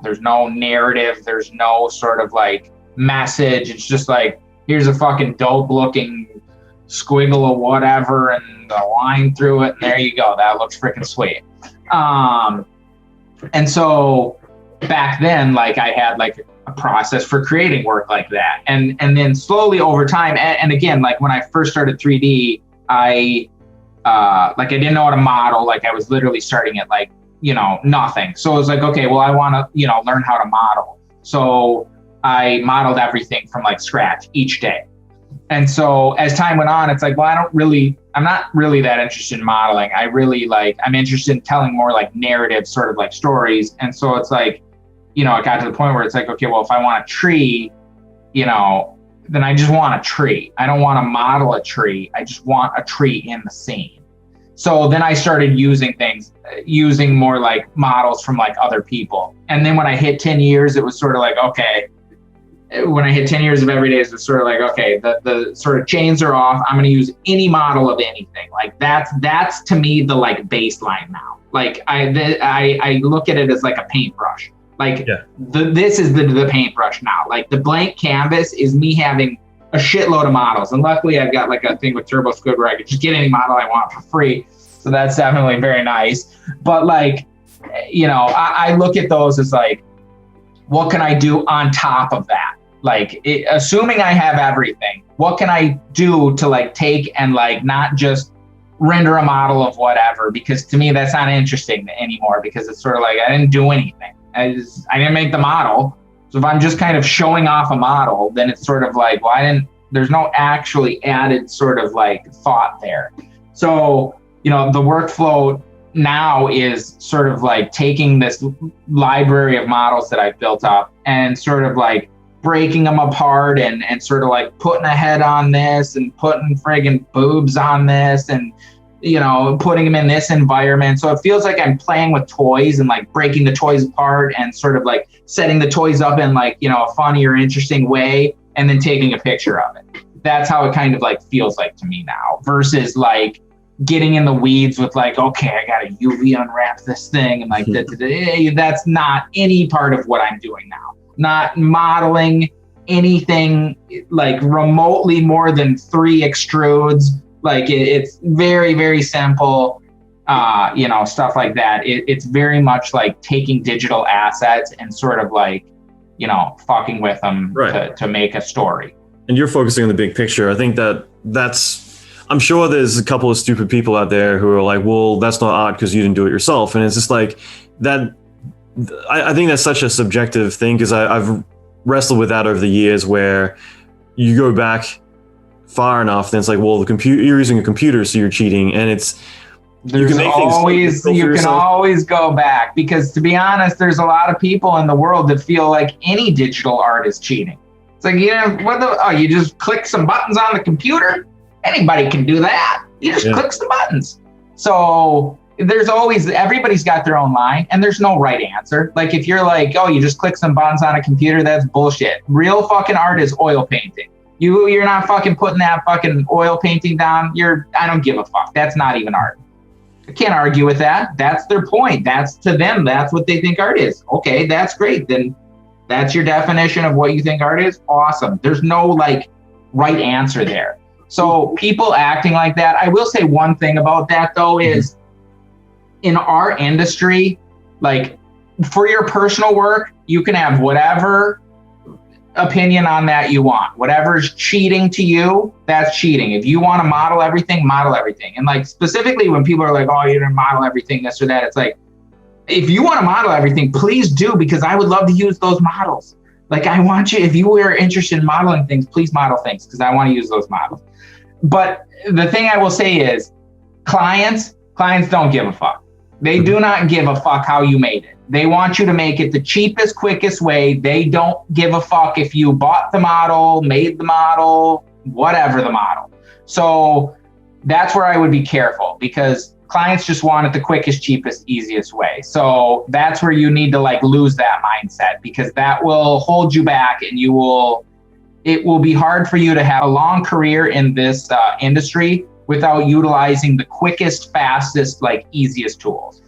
there's no narrative, there's no sort of like message. It's just like, here's a fucking dope looking squiggle of whatever and a line through it, and there you go. That looks freaking sweet. And so back then, like I had like a process for creating work like that. And then slowly over time, and again, like when I first started 3D, I didn't know how to model. Like I was literally starting at like, nothing. So I was like, okay, well, I want to, learn how to model. So I modeled everything from like scratch each day. And so as time went on, it's like, well, I'm not really that interested in modeling. I'm interested in telling more like narrative sort of like stories. And so it's like, it got to the point where it's like, okay, well, if I want a tree, then I just want a tree. I don't want to model a tree. I just want a tree in the scene. So then I started using more like models from like other people. And then when I hit 10 years, it was sort of like, okay, when I hit 10 years of everydays, it was sort of like, okay, the sort of chains are off. I'm going to use any model of anything. Like that's to me the like baseline now. Like I look at it as like a paintbrush. Like this is the paintbrush now. Like the blank canvas is me having a shitload of models. And luckily I've got like a thing with Turbo Squid where I can just get any model I want for free. So that's definitely very nice. But like, you know, I look at those as like, what can I do on top of that? Like, assuming I have everything, what can I do to like take and like not just render a model of whatever? Because to me, that's not interesting anymore, because it's sort of like, I didn't do anything. I didn't make the model. So if I'm just kind of showing off a model, then it's sort of like, well, there's no actually added sort of like thought there. So, you know, the workflow now is sort of like taking this library of models that I've built up and sort of like breaking them apart and sort of like putting a head on this and putting friggin' boobs on this and, you know, putting them in this environment. So it feels like I'm playing with toys and like breaking the toys apart and sort of like setting the toys up in like, you know, a funny or interesting way and then taking a picture of it. That's how it kind of like feels like to me now, versus like getting in the weeds with like, okay, I got to UV unwrap this thing and like that's not any part of what I'm doing now. Not modeling anything like remotely more than 3 extrudes. Like it's very, very simple, you know, stuff like that. It's very much like taking digital assets and sort of like, you know, fucking with them to make a story. And you're focusing on the big picture. I think I'm sure there's a couple of stupid people out there who are like, well, that's not art because you didn't do it yourself. And it's just like that. I think that's such a subjective thing, because I've wrestled with that over the years, where you go back far enough, then it's like, well, you're using a computer, so you're cheating. And you can always go back, because to be honest, there's a lot of people in the world that feel like any digital art is cheating. It's like, you just click some buttons on the computer? Anybody can do that. You just click some buttons. So everybody's got their own line, and there's no right answer. Like if you're like, oh, you just click some buttons on a computer, that's bullshit. Real fucking art is oil painting. You're not fucking putting that fucking oil painting down. I don't give a fuck. That's not even art. I can't argue with that. That's their point. That's to them. That's what they think art is. Okay, that's great. Then that's your definition of what you think art is. Awesome. There's no like right answer there. So people acting like that, I will say one thing about that though is, in our industry, like for your personal work, you can have whatever opinion on that you want. Whatever's cheating to you, that's cheating. If you want to model everything, model everything. And like specifically when people are like, oh, you didn't model everything, this or that, it's like, if you want to model everything, please do, because I would love to use those models. Like I want you, if you were interested in modeling things, please model things, because I want to use those models. But the thing I will say is clients don't give a fuck. They do not give a fuck how you made it. They want you to make it the cheapest, quickest way. They don't give a fuck if you bought the model, made the model, whatever the model. So that's where I would be careful, because clients just want it the quickest, cheapest, easiest way. So that's where you need to like lose that mindset, because that will hold you back, and it will be hard for you to have a long career in this industry without utilizing the quickest, fastest, like easiest tools.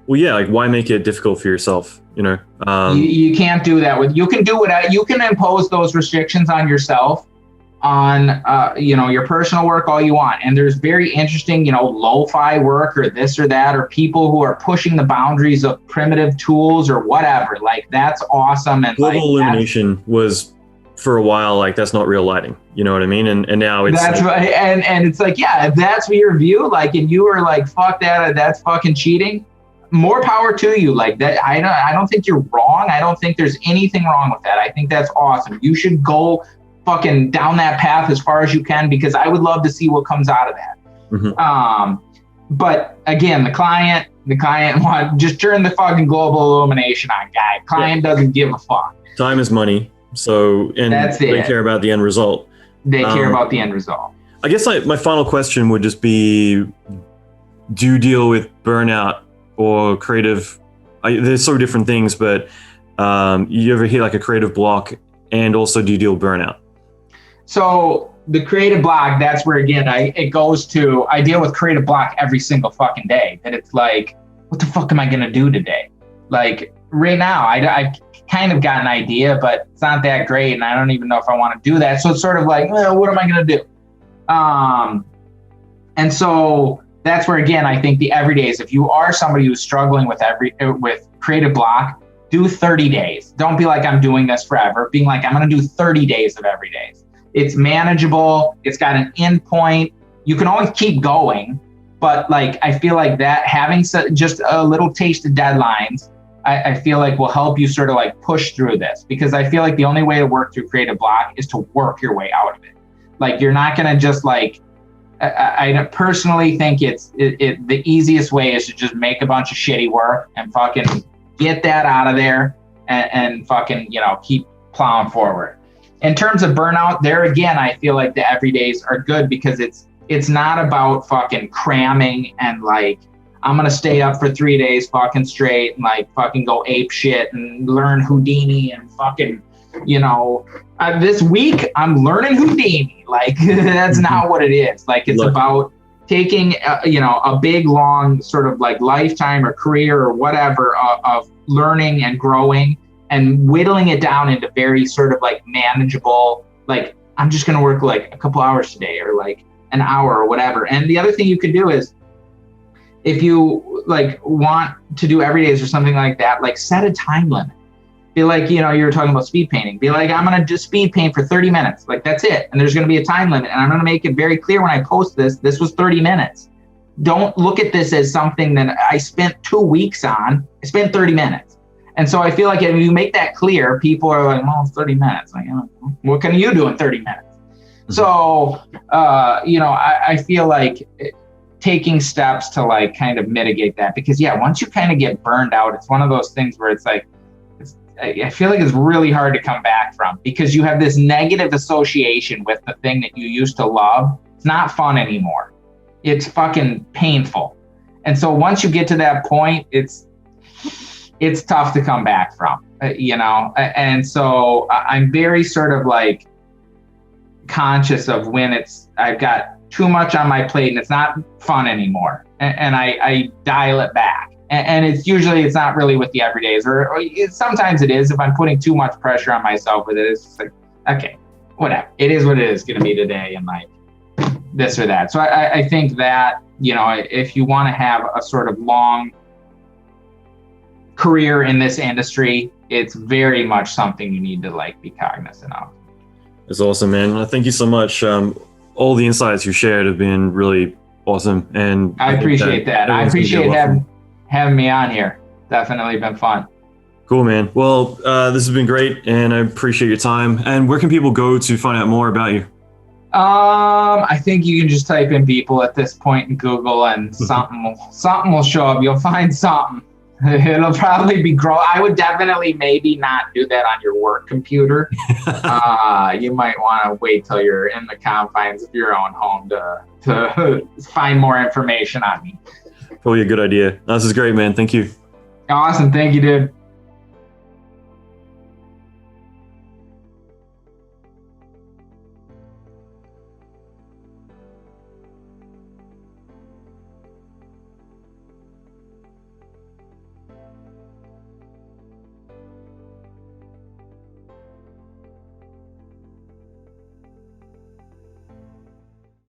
Well, yeah, like why make it difficult for yourself? You know, you can't do that you can impose those restrictions on yourself on, your personal work all you want. And there's very interesting, lo-fi work or this or that, or people who are pushing the boundaries of primitive tools or whatever. Like that's awesome. And global illumination was for a while, like that's not real lighting, you know what I mean? And now it's that's like, right. And it's like, yeah, if that's your view, like, and you were like, fuck that, that's fucking cheating, more power to you. Like that, I don't think you're wrong. I don't think there's anything wrong with that. I think that's awesome. You should go fucking down that path as far as you can, because I would love to see what comes out of that. Mm-hmm. But again, the client just turn the fucking global illumination on, guy. Client doesn't give a fuck. Time is money. So, and they care about the end result. They care about the end result. I guess my final question would just be, do you deal with burnout or creative? There's so different things, but you ever hit like a creative block, and also do you deal with burnout? So the creative block, that's where, again, I deal with creative block every single fucking day. That it's like, what the fuck am I going to do today? Like right now, I kind of got an idea, but it's not that great, and I don't even know if I want to do that. So it's sort of like, well, what am I going to do? And so that's where, again, I think the everydays, if you are somebody who's struggling with creative block, do 30 days. Don't be like, I'm doing this forever. Being like, I'm going to do 30 days of everydays. It's manageable. It's got an end point. You can always keep going. But like, I feel like that having just a little taste of deadlines, I feel like will help you sort of like push through this, because I feel like the only way to work through creative block is to work your way out of it. Like, you're not going to just like, I personally think the easiest way is to just make a bunch of shitty work and fucking get that out of there and fucking, keep plowing forward. In terms of burnout, there again, I feel like the everydays are good, because it's not about fucking cramming and like, I'm going to stay up for 3 days fucking straight and like fucking go ape shit and learn Houdini and fucking, this week I'm learning Houdini. Like, that's not what it is. Like, it's about taking, a big, long sort of like lifetime or career or whatever of learning and growing and whittling it down into very sort of like manageable, like, I'm just going to work like a couple hours today or like an hour or whatever. And the other thing you could do is, if you like want to do everydays or something like that, like set a time limit. Be like, you were talking about speed painting. Be like, I'm going to just speed paint for 30 minutes. Like, that's it. And there's going to be a time limit. And I'm going to make it very clear when I post this was 30 minutes. Don't look at this as something that I spent 2 weeks on. I spent 30 minutes. And so I feel like if you make that clear, people are like, well, it's 30 minutes. Like, what can you do in 30 minutes? Mm-hmm. So, I feel like taking steps to like kind of mitigate that, because once you kind of get burned out, it's one of those things where it's like, I feel like it's really hard to come back from, because you have this negative association with the thing that you used to love. It's not fun anymore. It's fucking painful. And so once you get to that point, it's tough to come back from, and so I'm very sort of like conscious of when I've got too much on my plate and it's not fun anymore. And I dial it back. And it's not really with the everydays, or sometimes it is. If I'm putting too much pressure on myself with it, it's just like, okay, whatever. It is what it is going to be today, and like this or that. So I think that, if you want to have a sort of long career in this industry, it's very much something you need to like be cognizant of. It's awesome, man. Thank you so much. All the insights you shared have been really awesome, and I appreciate that. I appreciate having me on here. Definitely been fun. Cool, man. Well, this has been great, and I appreciate your time. And where can people go to find out more about you? I think you can just type in Beeple at this point in Google, and something will show up. You'll find something. It'll probably be I would definitely maybe not do that on your work computer. You might want to wait till you're in the confines of your own home to find more information on me. Probably a good idea. This is great, man. Thank you. Awesome. Thank you, dude.